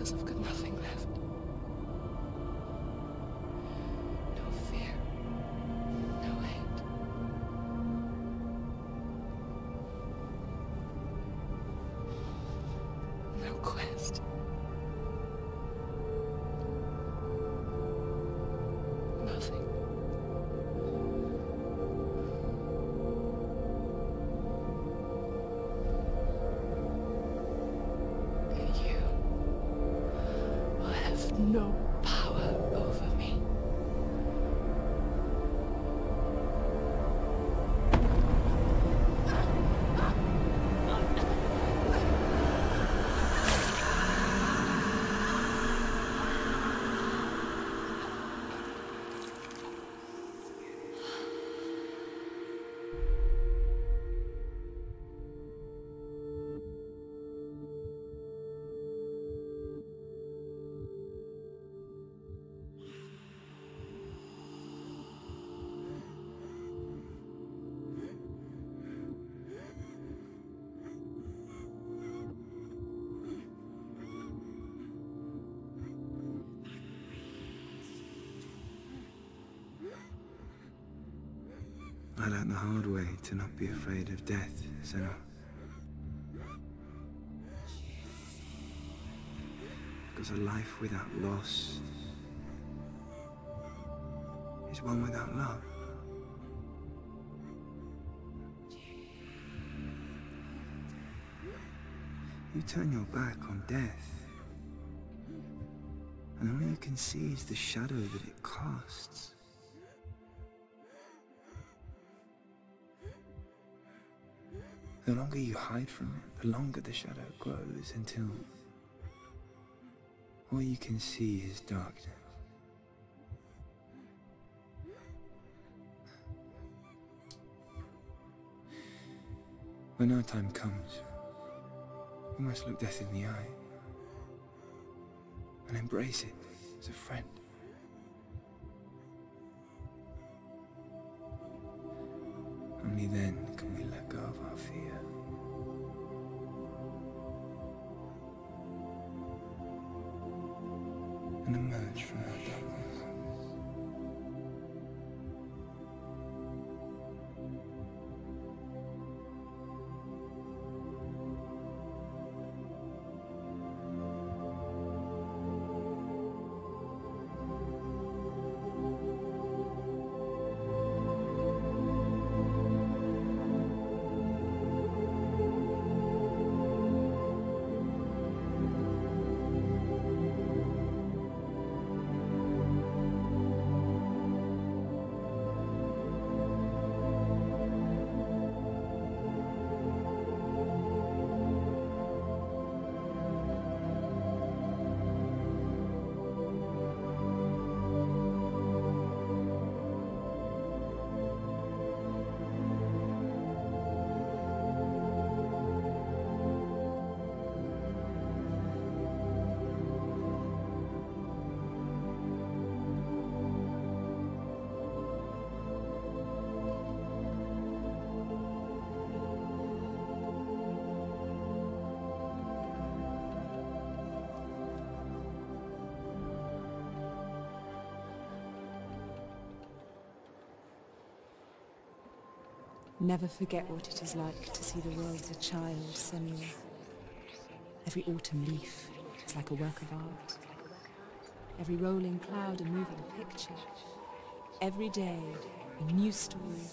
[SPEAKER 6] I've got nothing left. No fear. No hate. No quest. Nothing. No power over me.
[SPEAKER 7] I learned the hard way to not be afraid of death, Senua. Because a life without loss is one without love. You turn your back on death, and all you can see is the shadow that it casts. The longer you hide from it, the longer the shadow grows until all you can see is darkness. When our time comes, we must look death in the eye and embrace it as a friend. Only then can we let go of our fear. And emerge from our darkness.
[SPEAKER 8] Never forget what it is like to see the world as a child, Senua. Every autumn leaf is like a work of art. Every rolling cloud a moving picture. Every day a new story.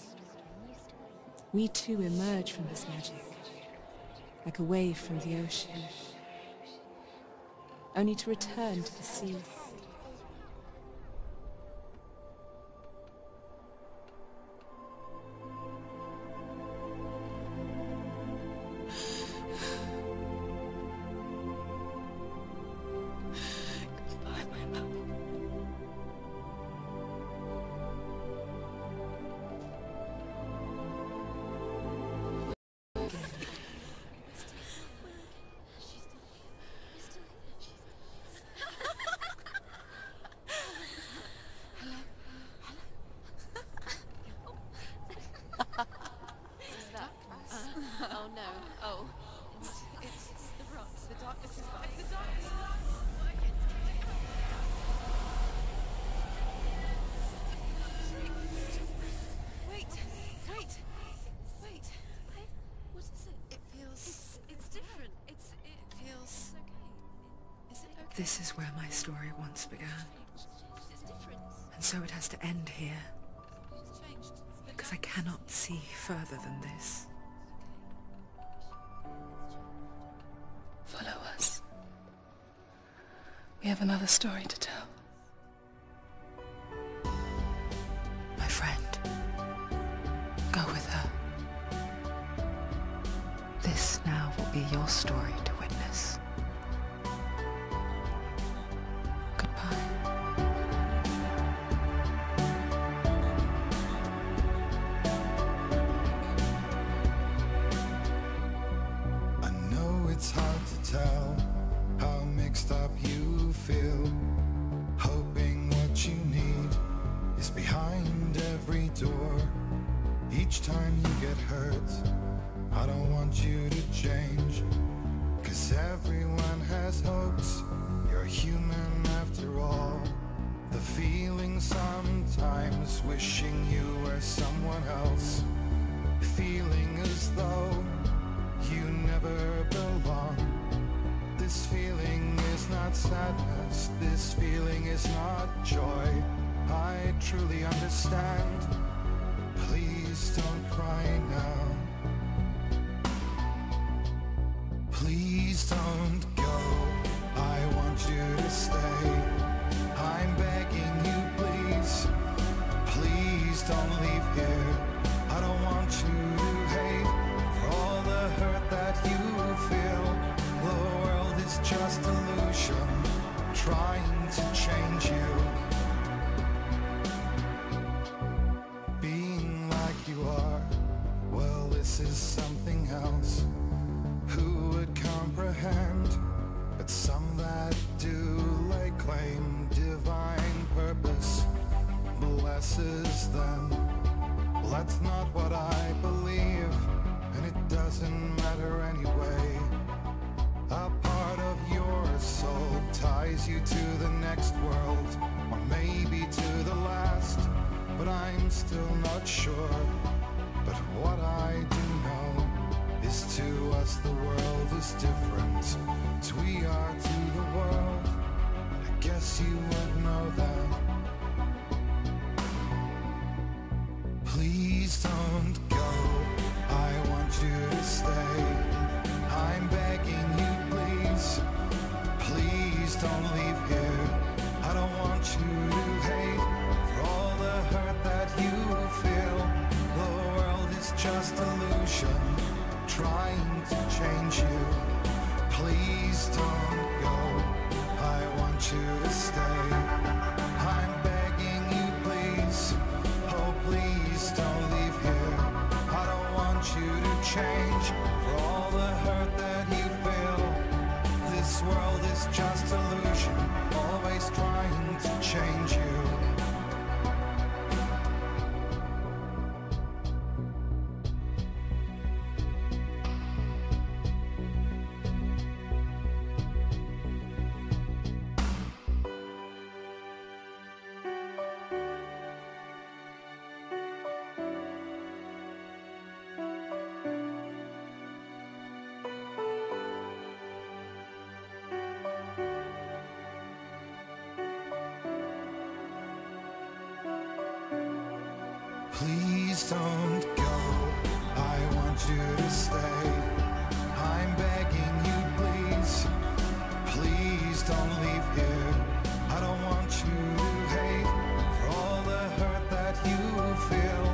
[SPEAKER 8] We too emerge from this magic, like a wave from the ocean, only to return to the sea.
[SPEAKER 3] Oh no. Oh. It's the rot. The darkness is back. The darkness is back. Wait. What is it? It feels... It's different. It feels... okay. Is it okay?
[SPEAKER 4] This is where my story once began.
[SPEAKER 3] It's different.
[SPEAKER 4] And so it has to end here.
[SPEAKER 3] It's changed.
[SPEAKER 4] Because I cannot see further than this.
[SPEAKER 6] Follow us. We have another story to tell.
[SPEAKER 4] My friend, go with her. This now will be your story to witness. Goodbye.
[SPEAKER 7] I know it's hard to tell how mixed up you feel, hoping what you need is behind every door. Each time you get hurt, I don't want you to change, 'cause everyone has hopes. You're human after all. The feeling sometimes wishing you were someone else, feeling as though you never belong. This feeling is not sadness, this feeling is not joy. I truly understand. Please don't cry now. Please don't go. I want you to stay. I'm begging you, please. Please don't leave here. I don't want you to hate for all the hurt that you feel. The world is just illusion, trying to change you. Being like you are, well, this is something else. them. Well, that's not what I believe, and it doesn't matter anyway. A part of your soul ties you to the next world, or maybe to the last, but I'm still not sure. But what I do know is to us the world is different as we are to the world. I guess you would know that. Please don't go, I want you to stay. I'm begging you, please. Please don't leave here. I don't want you to hate for all the hurt that you feel. The world is just illusion, trying to change you. Please don't go, I want you to stay. I'm begging you, please. Oh, please don't leave here. I don't want you to change for all the hurt that you feel. This world is just illusion, always trying to change you. Please don't go, I want you to stay. I'm begging you, please. Please don't leave here. I don't want you to hate for all the hurt that you feel.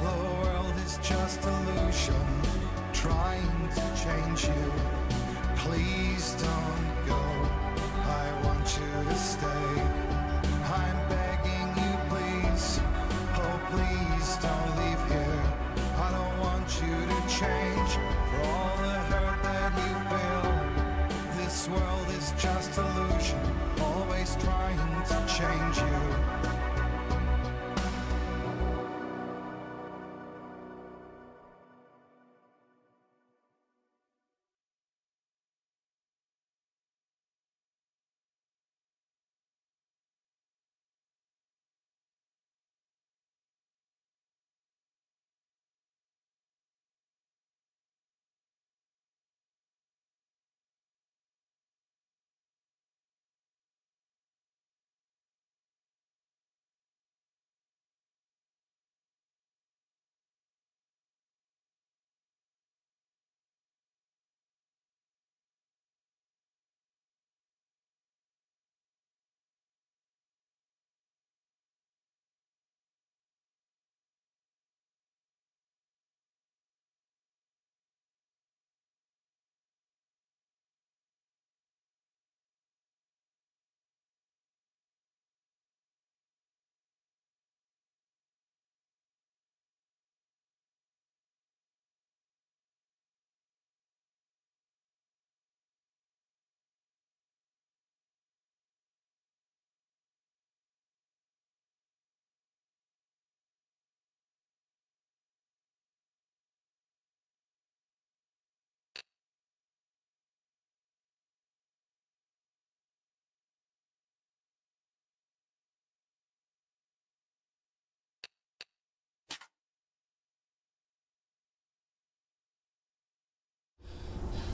[SPEAKER 7] The world is just illusion, trying to change you. Please don't go, I want you to stay. I'm begging you, please. Oh, please don't leave here. I don't want you to change for all the hurt that you feel. This world is just illusion, always trying to change you.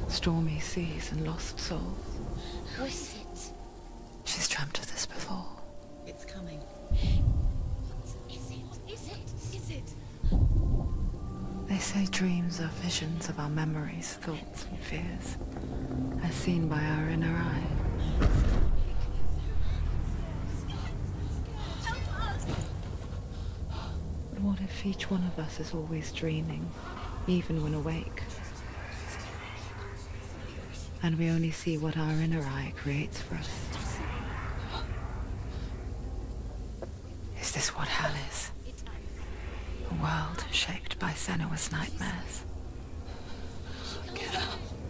[SPEAKER 4] Stormy seas and lost souls.
[SPEAKER 3] Who is it?
[SPEAKER 4] She's dreamt of this before.
[SPEAKER 3] It's coming. Is it?
[SPEAKER 4] They say dreams are visions of our memories, thoughts and fears, as seen by our inner eye. But what if each one of us is always dreaming, even when awake? And we only see what our inner eye creates for us. Is this what hell is? A world shaped by Senua's nightmares.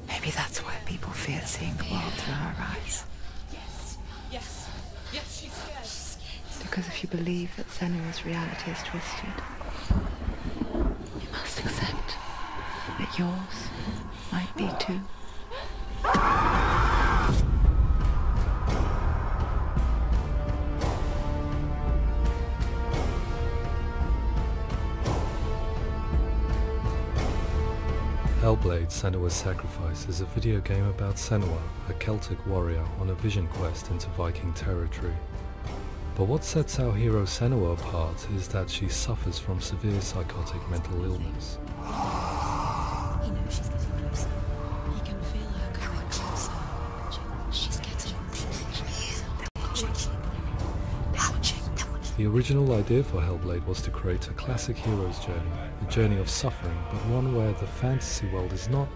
[SPEAKER 4] Maybe that's why people fear seeing the world through her eyes.
[SPEAKER 2] Yes, she's scared.
[SPEAKER 4] Because if you believe that Senua's reality is twisted, you must accept that yours might be too.
[SPEAKER 9] Hellblade: Senua's Sacrifice is a video game about Senua, a Celtic warrior on a vision quest into Viking territory. But what sets our hero Senua apart is that she suffers from severe psychotic mental illness.
[SPEAKER 8] He knows she's getting closer. He can feel her coming closer. She's getting closer.
[SPEAKER 9] The original idea for Hellblade was to create a classic hero's journey, a journey of suffering, but one where the fantasy world is not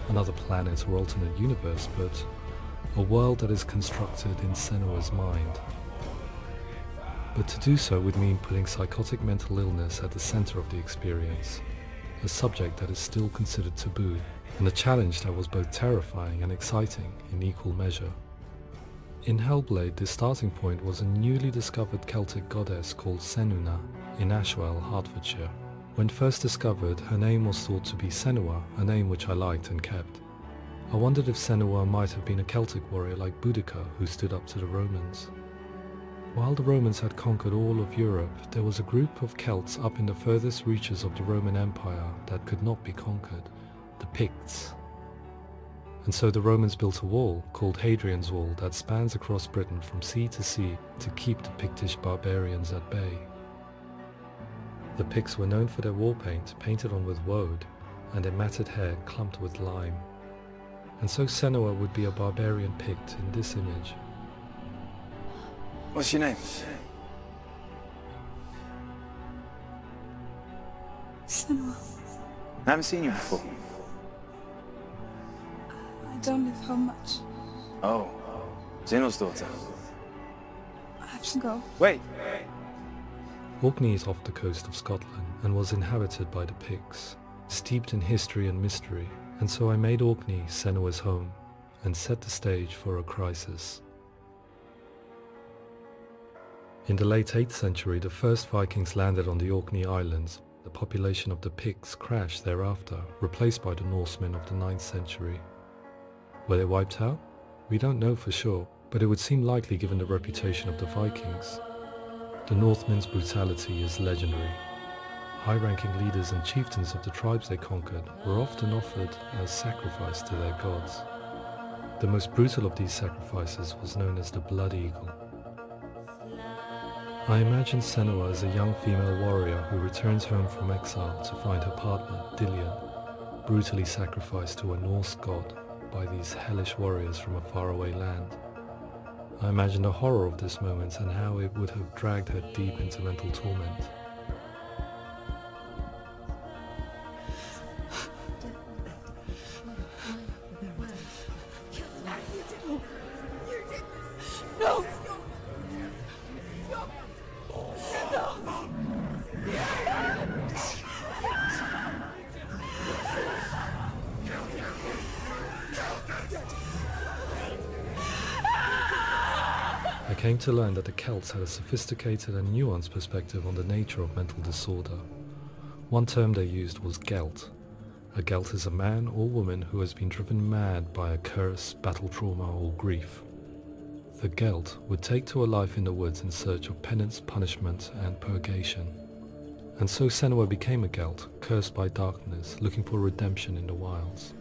[SPEAKER 9] another planet or alternate universe, but a world that is constructed in Senua's mind. But to do so would mean putting psychotic mental illness at the center of the experience, a subject that is still considered taboo, and a challenge that was both terrifying and exciting in equal measure. In Hellblade, the starting point was a newly discovered Celtic goddess called Senua in Ashwell, Hertfordshire. When first discovered, her name was thought to be Senua, a name which I liked and kept. I wondered if Senua might have been a Celtic warrior like Boudica who stood up to the Romans. While the Romans had conquered all of Europe, there was a group of Celts up in the furthest reaches of the Roman Empire that could not be conquered, the Picts. And so the Romans built a wall, called Hadrian's Wall, that spans across Britain from sea to sea to keep the Pictish barbarians at bay. The Picts were known for their war paint, painted on with woad, and their matted hair clumped with lime. And so Senua would be a barbarian Pict in this image.
[SPEAKER 10] What's your name?
[SPEAKER 6] Senua.
[SPEAKER 10] I haven't seen you before.
[SPEAKER 6] I don't live home much.
[SPEAKER 10] Oh, Zenua's daughter.
[SPEAKER 6] I have to go.
[SPEAKER 10] Wait!
[SPEAKER 9] Orkney is off the coast of Scotland and was inhabited by the Picts, steeped in history and mystery, and so I made Orkney Senua's home and set the stage for a crisis. In the late 8th century, the first Vikings landed on the Orkney Islands. The population of the Picts crashed thereafter, replaced by the Norsemen of the 9th century. Were they wiped out? We don't know for sure, but it would seem likely given the reputation of the Vikings. The Northmen's brutality is legendary. High-ranking leaders and chieftains of the tribes they conquered were often offered as sacrifice to their gods. The most brutal of these sacrifices was known as the Blood Eagle. I imagine Senua as a young female warrior who returns home from exile to find her partner, Dillion, brutally sacrificed to a Norse god by these hellish warriors from a faraway land. I imagine the horror of this moment and how it would have dragged her deep into mental torment.
[SPEAKER 2] No!
[SPEAKER 9] I came to learn that the Celts had a sophisticated and nuanced perspective on the nature of mental disorder. One term they used was Gelt. A Gelt is a man or woman who has been driven mad by a curse, battle trauma or grief. The Gelt would take to a life in the woods in search of penance, punishment and purgation. And so Senua became a Gelt, cursed by darkness, looking for redemption in the wilds.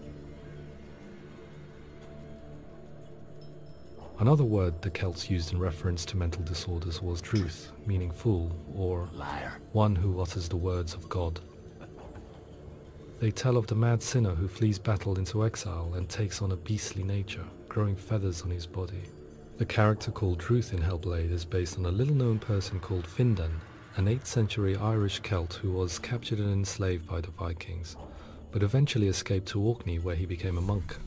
[SPEAKER 9] Another word the Celts used in reference to mental disorders was truth, meaning fool, or liar, one who utters the words of God. They tell of the mad sinner who flees battle into exile and takes on a beastly nature, growing feathers on his body. The character called Truth in Hellblade is based on a little-known person called Findan, an 8th century Irish Celt who was captured and enslaved by the Vikings, but eventually escaped to Orkney where he became a monk.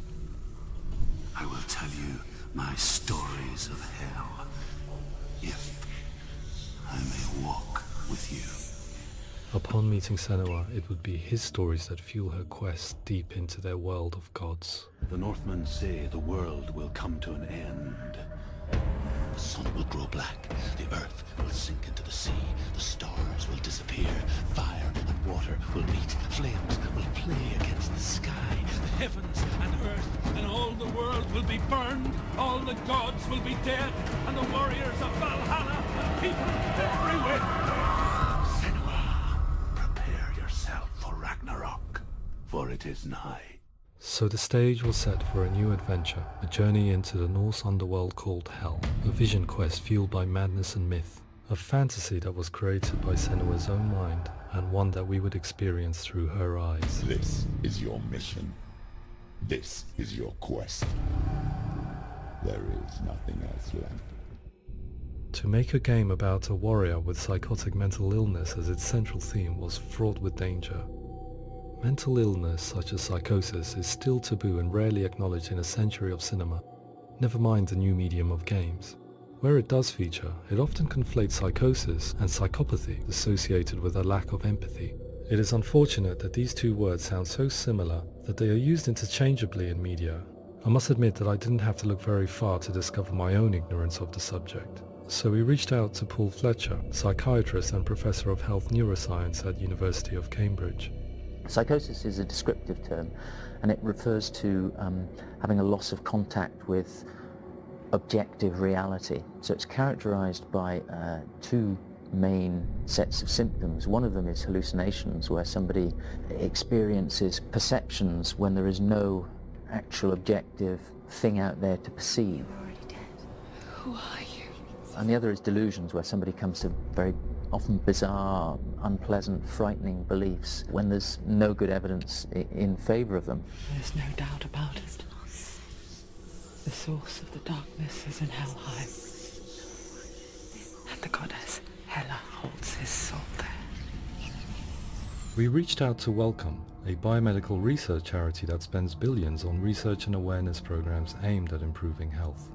[SPEAKER 11] I will tell you my stories of hell, if I may walk with you.
[SPEAKER 9] Upon meeting Senua, it would be his stories that fuel her quest deep into their world of gods.
[SPEAKER 5] The Northmen say the world will come to an end.
[SPEAKER 11] The sun will grow black, the earth will see. The stars will disappear. Fire and water will meet. Flames will play against the sky. The heavens and earth and all the world will be burned. All the gods will be dead. And the warriors of Valhalla and people everywhere. Senua, prepare yourself for Ragnarok, for it is nigh.
[SPEAKER 9] So the stage was set for a new adventure, a journey into the Norse underworld called Hell, a vision quest fueled by madness and myth, a fantasy that was created by Senua's own mind, and one that we would experience through her eyes.
[SPEAKER 1] This is your mission. This is your quest. There is nothing else left.
[SPEAKER 9] To make a game about a warrior with psychotic mental illness as its central theme was fraught with danger. Mental illness such as psychosis is still taboo and rarely acknowledged in a century of cinema, never mind the new medium of games. Where it does feature, it often conflates psychosis and psychopathy associated with a lack of empathy. It is unfortunate that these two words sound so similar that they are used interchangeably in media. I must admit that I didn't have to look very far to discover my own ignorance of the subject. So we reached out to Paul Fletcher, psychiatrist and professor of health neuroscience at University of Cambridge.
[SPEAKER 12] Psychosis is a descriptive term, and it refers to having a loss of contact with objective reality. So it's characterized by two main sets of symptoms. One of them is hallucinations, where somebody experiences perceptions when there is no actual objective thing out there to perceive.
[SPEAKER 3] You're already dead. Who are you?
[SPEAKER 12] And the other is delusions, where somebody comes to very often bizarre, unpleasant, frightening beliefs when there's no good evidence in favor of them.
[SPEAKER 4] There's no doubt about it. The source of the darkness is in Helheim. And the goddess Hela holds his soul there.
[SPEAKER 9] We reached out to Welcome, a biomedical research charity that spends billions on research and awareness programs aimed at improving health.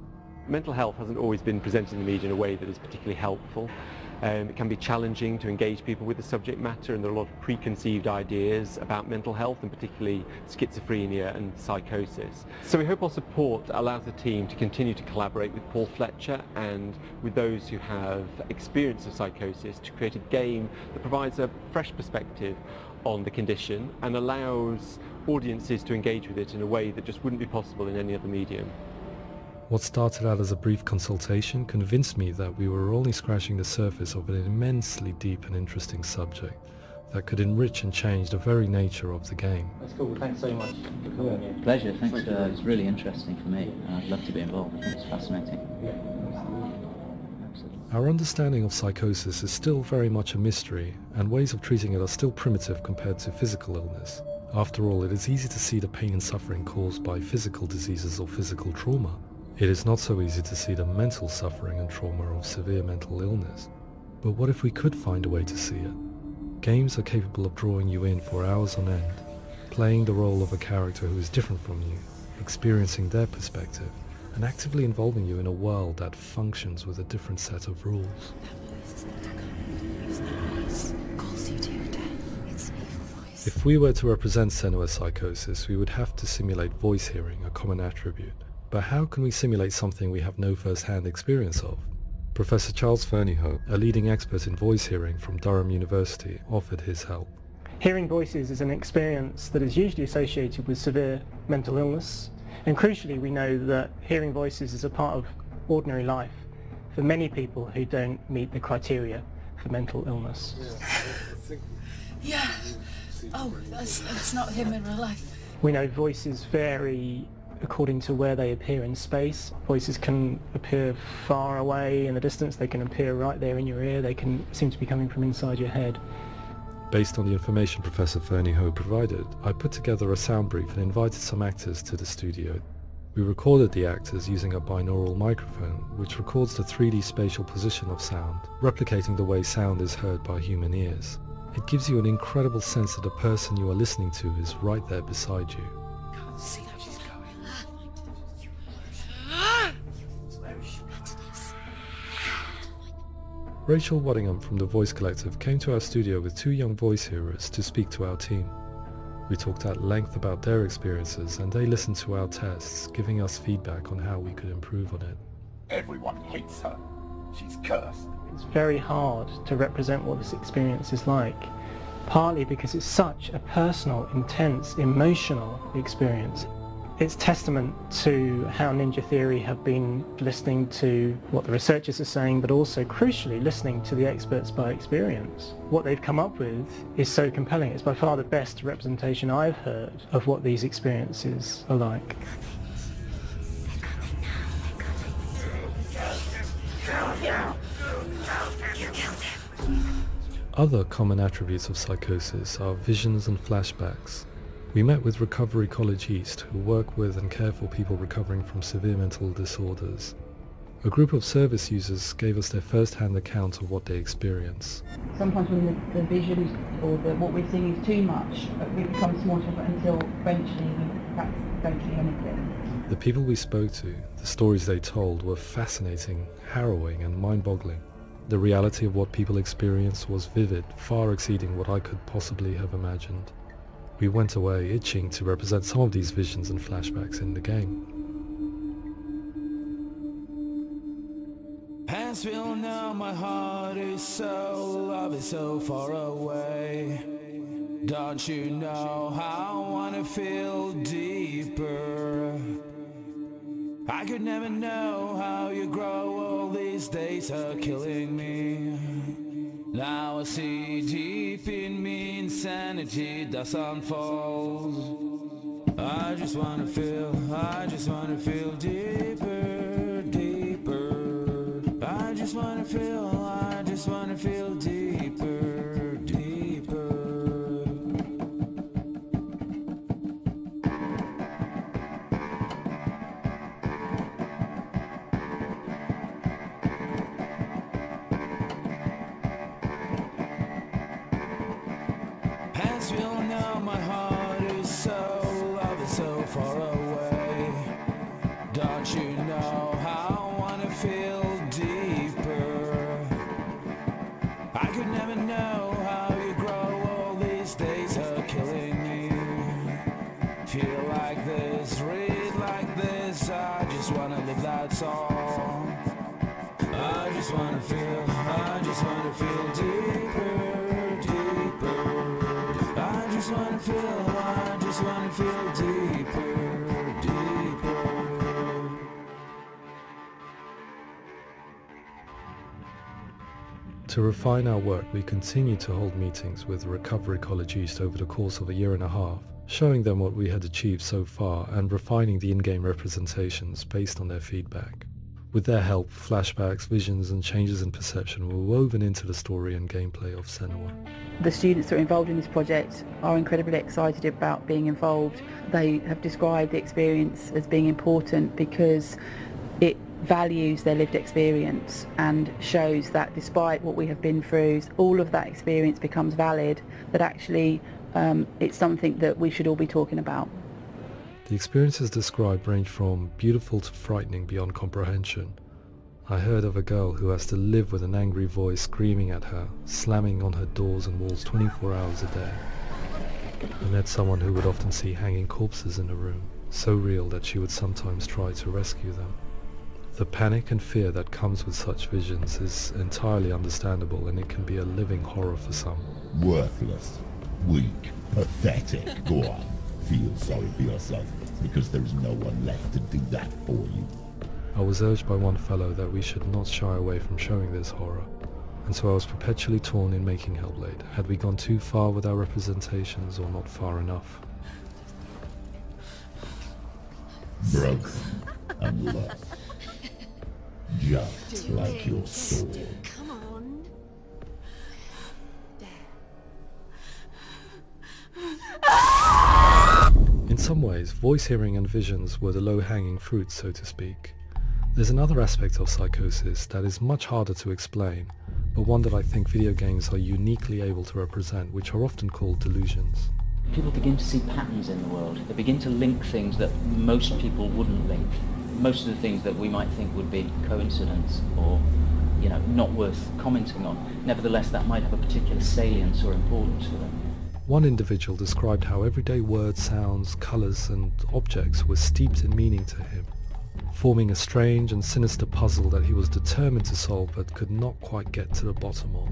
[SPEAKER 13] Mental health hasn't always been presented in the media in a way that is particularly helpful. It can be challenging to engage people with the subject matter, and there are a lot of preconceived ideas about mental health, and particularly schizophrenia and psychosis. So we hope our support allows the team to continue to collaborate with Paul Fletcher and with those who have experience of psychosis to create a game that provides a fresh perspective on the condition and allows audiences to engage with it in a way that just wouldn't be possible in any other medium.
[SPEAKER 9] What started out as a brief consultation convinced me that we were only scratching the surface of an immensely deep and interesting subject that could enrich and change the very nature of the game.
[SPEAKER 13] That's cool. Thanks so much for coming.
[SPEAKER 12] Pleasure, thanks. It's really interesting for me. I'd love to be involved. I think it's fascinating. Absolutely.
[SPEAKER 9] Our understanding of psychosis is still very much a mystery, and ways of treating it are still primitive compared to physical illness. After all, it is easy to see the pain and suffering caused by physical diseases or physical trauma. It is not so easy to see the mental suffering and trauma of severe mental illness. But what if we could find a way to see it? Games are capable of drawing you in for hours on end, playing the role of a character who is different from you, experiencing their perspective, and actively involving you in a world that functions with a different set of rules. If we were to represent Senua's psychosis, we would have to simulate voice hearing, a common attribute. But how can we simulate something we have no first-hand experience of? Professor Charles Fernyhough, a leading expert in voice hearing from Durham University, offered his help.
[SPEAKER 14] Hearing voices is an experience that is usually associated with severe mental illness, and crucially we know that hearing voices is a part of ordinary life for many people who don't meet the criteria for mental illness.
[SPEAKER 6] Yeah. Oh, that's not him in real life.
[SPEAKER 14] We know voices vary according to where they appear in space. Voices can appear far away in the distance, they can appear right there in your ear, they can seem to be coming from inside your head.
[SPEAKER 9] Based on the information Professor Fernyhough provided, I put together a sound brief and invited some actors to the studio. We recorded the actors using a binaural microphone, which records the 3D spatial position of sound, replicating the way sound is heard by human ears. It gives you an incredible sense that the person you are listening to is right there beside you.
[SPEAKER 6] Can't see how she's going.
[SPEAKER 9] Rachel Waddingham from the Voice Collective came to our studio with two young voice hearers to speak to our team. We talked at length about their experiences, and they listened to our tests, giving us feedback on how we could improve on it.
[SPEAKER 1] Everyone hates her.
[SPEAKER 11] She's cursed.
[SPEAKER 14] It's very hard to represent what this experience is like, partly because it's such a personal, intense, emotional experience. It's testament to how Ninja Theory have been listening to what the researchers are saying, but also, crucially, listening to the experts by experience. What they've come up with is so compelling. It's by far the best representation I've heard of what these experiences are like.
[SPEAKER 9] Other common attributes of psychosis are visions and flashbacks. We met with Recovery College East, who work with and care for people recovering from severe mental disorders. A group of service users gave us their first-hand account of what they experience.
[SPEAKER 15] Sometimes when the visions or what we're seeing is too much, we become smaller until eventually we perhaps don't see anything.
[SPEAKER 9] The people we spoke to, the stories they told, were fascinating, harrowing and mind-boggling. The reality of what people experienced was vivid, far exceeding what I could possibly have imagined. We went away itching to represent some of these visions and flashbacks in the game.
[SPEAKER 7] Hands feel now, my heart is so, love is so far away. Don't you know how I wanna feel deeper? I could never know how you grow, all these days are killing me. Now I see deep in me insanity does unfold. I just wanna feel deeper, deeper. I just wanna feel deeper, deeper. Hands feel now, my heart is so, love is so far away. Don't you know how I wanna feel deeper? I could never know how you grow, all these days are killing me. Feel like this, read like this, I just wanna live, that's all. I just wanna feel deeper, deeper. I just wanna feel deeper, deeper.
[SPEAKER 9] To refine our work, we continued to hold meetings with Recovery College East over the course of a year and a half, showing them what we had achieved so far and refining the in-game representations based on their feedback. With their help, flashbacks, visions and changes in perception were woven into the story and gameplay of Senua.
[SPEAKER 15] The students that are involved in this project are incredibly excited about being involved. They have described the experience as being important because it values their lived experience and shows that despite what we have been through, all of that experience becomes valid, that actually it's something that we should all be talking about.
[SPEAKER 9] The experiences described range from beautiful to frightening beyond comprehension. I heard of a girl who has to live with an angry voice screaming at her, slamming on her doors and walls 24 hours a day. I met someone who would often see hanging corpses in a room, so real that she would sometimes try to rescue them. The panic and fear that comes with such visions is entirely understandable, and it can be a living horror for some.
[SPEAKER 1] Worthless, weak, pathetic. Go on, feel sorry for yourself, because there is no one left to do that for you.
[SPEAKER 9] I was urged by one fellow that we should not shy away from showing this horror, and so I was perpetually torn in making Hellblade. Had we gone too far with our representations or not far enough?
[SPEAKER 1] Broken and lost. Just like your sword.
[SPEAKER 3] Come on.
[SPEAKER 9] In some ways, voice hearing and visions were the low-hanging fruit, so to speak. There's another aspect of psychosis that is much harder to explain, but one that I think video games are uniquely able to represent, which are often called delusions.
[SPEAKER 12] People begin to see patterns in the world. They begin to link things that most people wouldn't link. Most of the things that we might think would be coincidence or, not worth commenting on. Nevertheless, that might have a particular salience or importance for them.
[SPEAKER 9] One individual described how everyday words, sounds, colours and objects were steeped in meaning to him. forming a strange and sinister puzzle that he was determined to solve but could not quite get to the bottom of.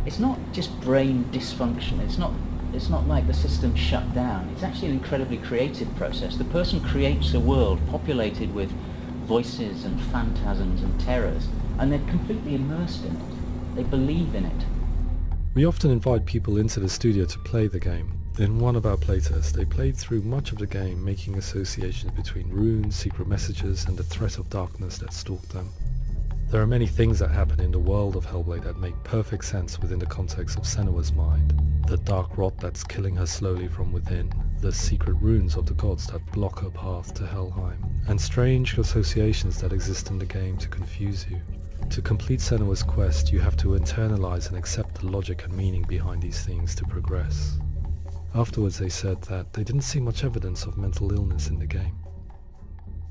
[SPEAKER 12] It's not just brain dysfunction, it's not like the system shut down. It's actually an incredibly creative process. The person creates a world populated with voices and phantasms and terrors, and they're completely immersed in it. They believe in it.
[SPEAKER 9] We often invite people into the studio to play the game. In one of our playtests, they played through much of the game, making associations between runes, secret messages, and the threat of darkness that stalked them. There are many things that happen in the world of Hellblade that make perfect sense within the context of Senua's mind. The dark rot that's killing her slowly from within, the secret runes of the gods that block her path to Helheim, and strange associations that exist in the game to confuse you. To complete Senua's quest, you have to internalize and accept the logic and meaning behind these things to progress. Afterwards they said that they didn't see much evidence of mental illness in the game.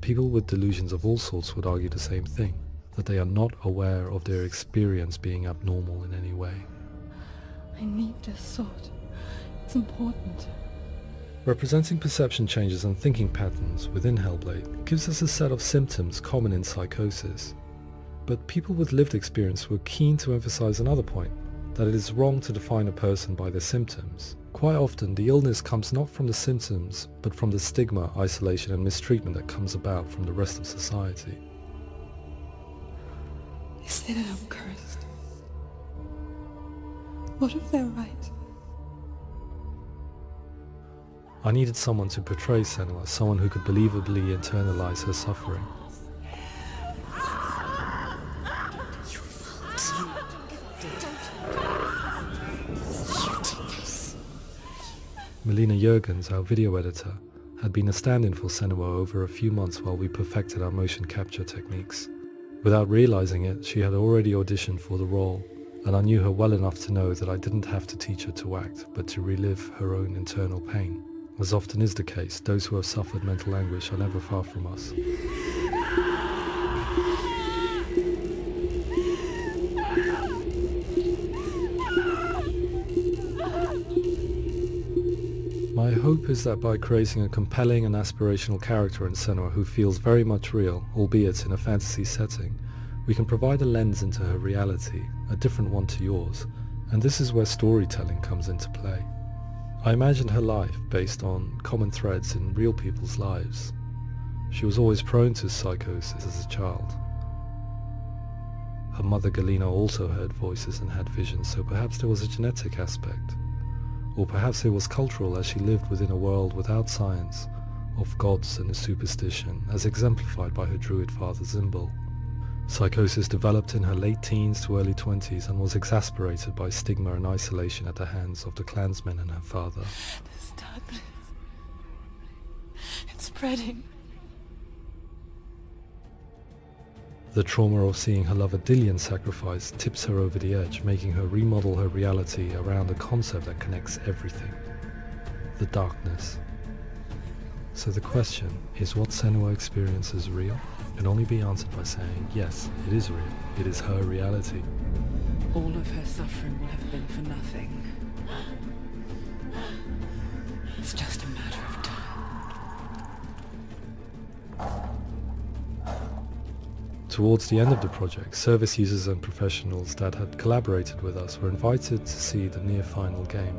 [SPEAKER 9] People with delusions of all sorts would argue the same thing, that they are not aware of their experience being abnormal in any way.
[SPEAKER 6] I need this sword. It's important.
[SPEAKER 9] Representing perception changes and thinking patterns within Hellblade gives us a set of symptoms common in psychosis. But people with lived experience were keen to emphasize another point, that it is wrong to define a person by their symptoms. Quite often, the illness comes not from the symptoms, but from the stigma, isolation and mistreatment that comes about from the rest of society.
[SPEAKER 6] They say that I'm cursed. What if they're right?
[SPEAKER 9] I needed someone to portray Senua, someone who could believably internalize her suffering. Melina Jurgens, our video editor, had been a stand-in for Senua over a few months while we perfected our motion capture techniques. Without realizing it, she had already auditioned for the role, and I knew her well enough to know that I didn't have to teach her to act, but to relive her own internal pain. As often is the case, those who have suffered mental anguish are never far from us. My hope is that by creating a compelling and aspirational character in Senua who feels very much real, albeit in a fantasy setting, we can provide a lens into her reality, a different one to yours, and this is where storytelling comes into play. I imagined her life based on common threads in real people's lives. She was always prone to psychosis as a child. Her mother Galina also heard voices and had visions, so perhaps there was a genetic aspect. Or perhaps it was cultural, as she lived within a world without science, of gods and a superstition, as exemplified by her druid father Zimbal. Psychosis developed in her late teens to early 20s and was exacerbated by stigma and isolation at the hands of the clansmen and her father.
[SPEAKER 6] This darkness, it's spreading.
[SPEAKER 9] The trauma of seeing her lover Dillian sacrificed tips her over the edge, making her remodel her reality around a concept that connects everything: the darkness. So the question, is what Senua experiences real? Can only be answered by saying, yes, it is real. It is her reality.
[SPEAKER 4] All of her suffering will have been for nothing. It's just a matter of time.
[SPEAKER 9] Towards the end of the project, service users and professionals that had collaborated with us were invited to see the near-final game.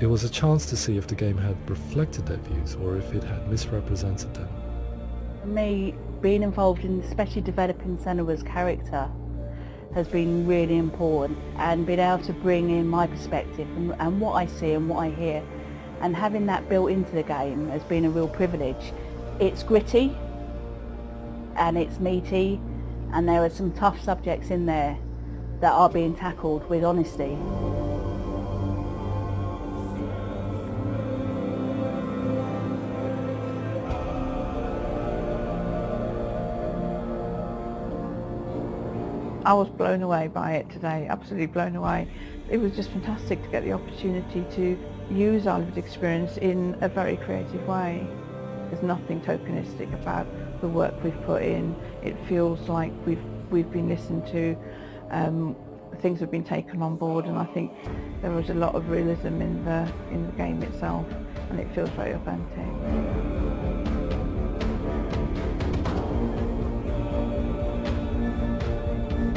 [SPEAKER 9] It was a chance to see if the game had reflected their views or if it had misrepresented them.
[SPEAKER 15] For me, being involved in especially developing Senua's character has been really important, and being able to bring in my perspective and what I see and what I hear, and having that built into the game has been a real privilege. It's gritty and it's meaty, and there are some tough subjects in there that are being tackled with honesty. I was blown away by it today, absolutely blown away. It was just fantastic to get the opportunity to use our lived experience in a very creative way. There's nothing tokenistic about the work we've put in. It feels like we've been listened to, things have been taken on board, and I think there was a lot of realism in the game itself, and it feels very authentic.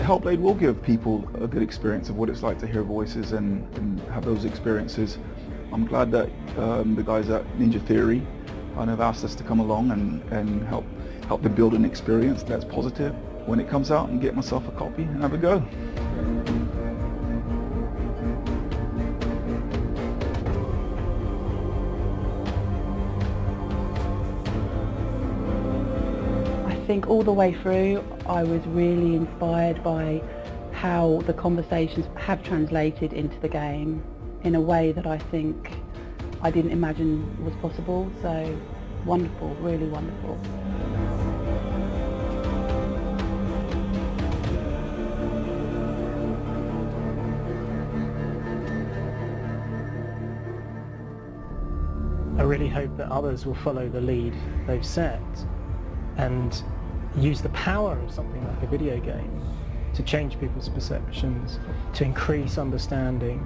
[SPEAKER 16] Hellblade will give people a good experience of what it's like to hear voices and have those experiences. I'm glad that the guys at Ninja Theory have asked us to come along and help them build an experience that's positive when it comes out, and get myself a copy and have a go.
[SPEAKER 15] I think all the way through I was really inspired by how the conversations have translated into the game in a way that I think I didn't imagine was possible. So wonderful, really wonderful.
[SPEAKER 14] I really hope that others will follow the lead they've set and use the power of something like a video game to change people's perceptions, to increase understanding,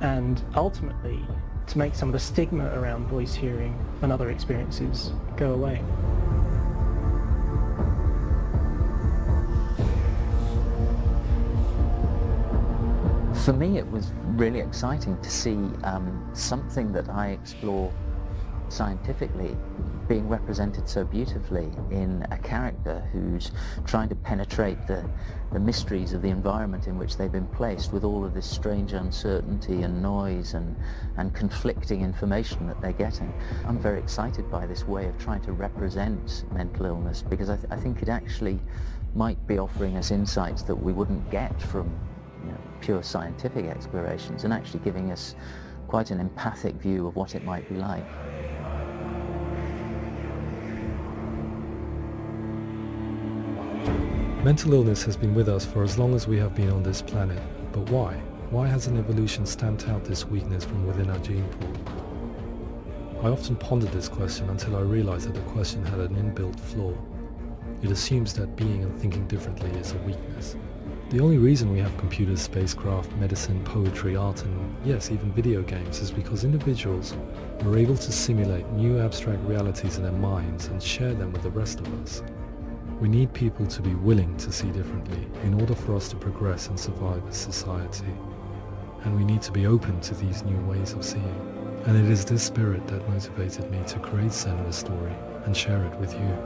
[SPEAKER 14] and ultimately to make some of the stigma around voice hearing and other experiences go away.
[SPEAKER 12] For me, it was really exciting to see something that I explore scientifically being represented so beautifully in a character who's trying to penetrate the mysteries of the environment in which they've been placed, with all of this strange uncertainty and noise and conflicting information that they're getting. I'm very excited by this way of trying to represent mental illness, because I think it actually might be offering us insights that we wouldn't get from pure scientific explorations, and actually giving us quite an empathic view of what it might be like.
[SPEAKER 9] Mental illness has been with us for as long as we have been on this planet, but why? Why hasn't evolution stamped out this weakness from within our gene pool? I often pondered this question until I realized that the question had an inbuilt flaw. It assumes that being and thinking differently is a weakness. The only reason we have computers, spacecraft, medicine, poetry, art, and yes, even video games is because individuals are able to simulate new abstract realities in their minds and share them with the rest of us. We need people to be willing to see differently in order for us to progress and survive as society. And we need to be open to these new ways of seeing. And it is this spirit that motivated me to create Senua's story and share it with you.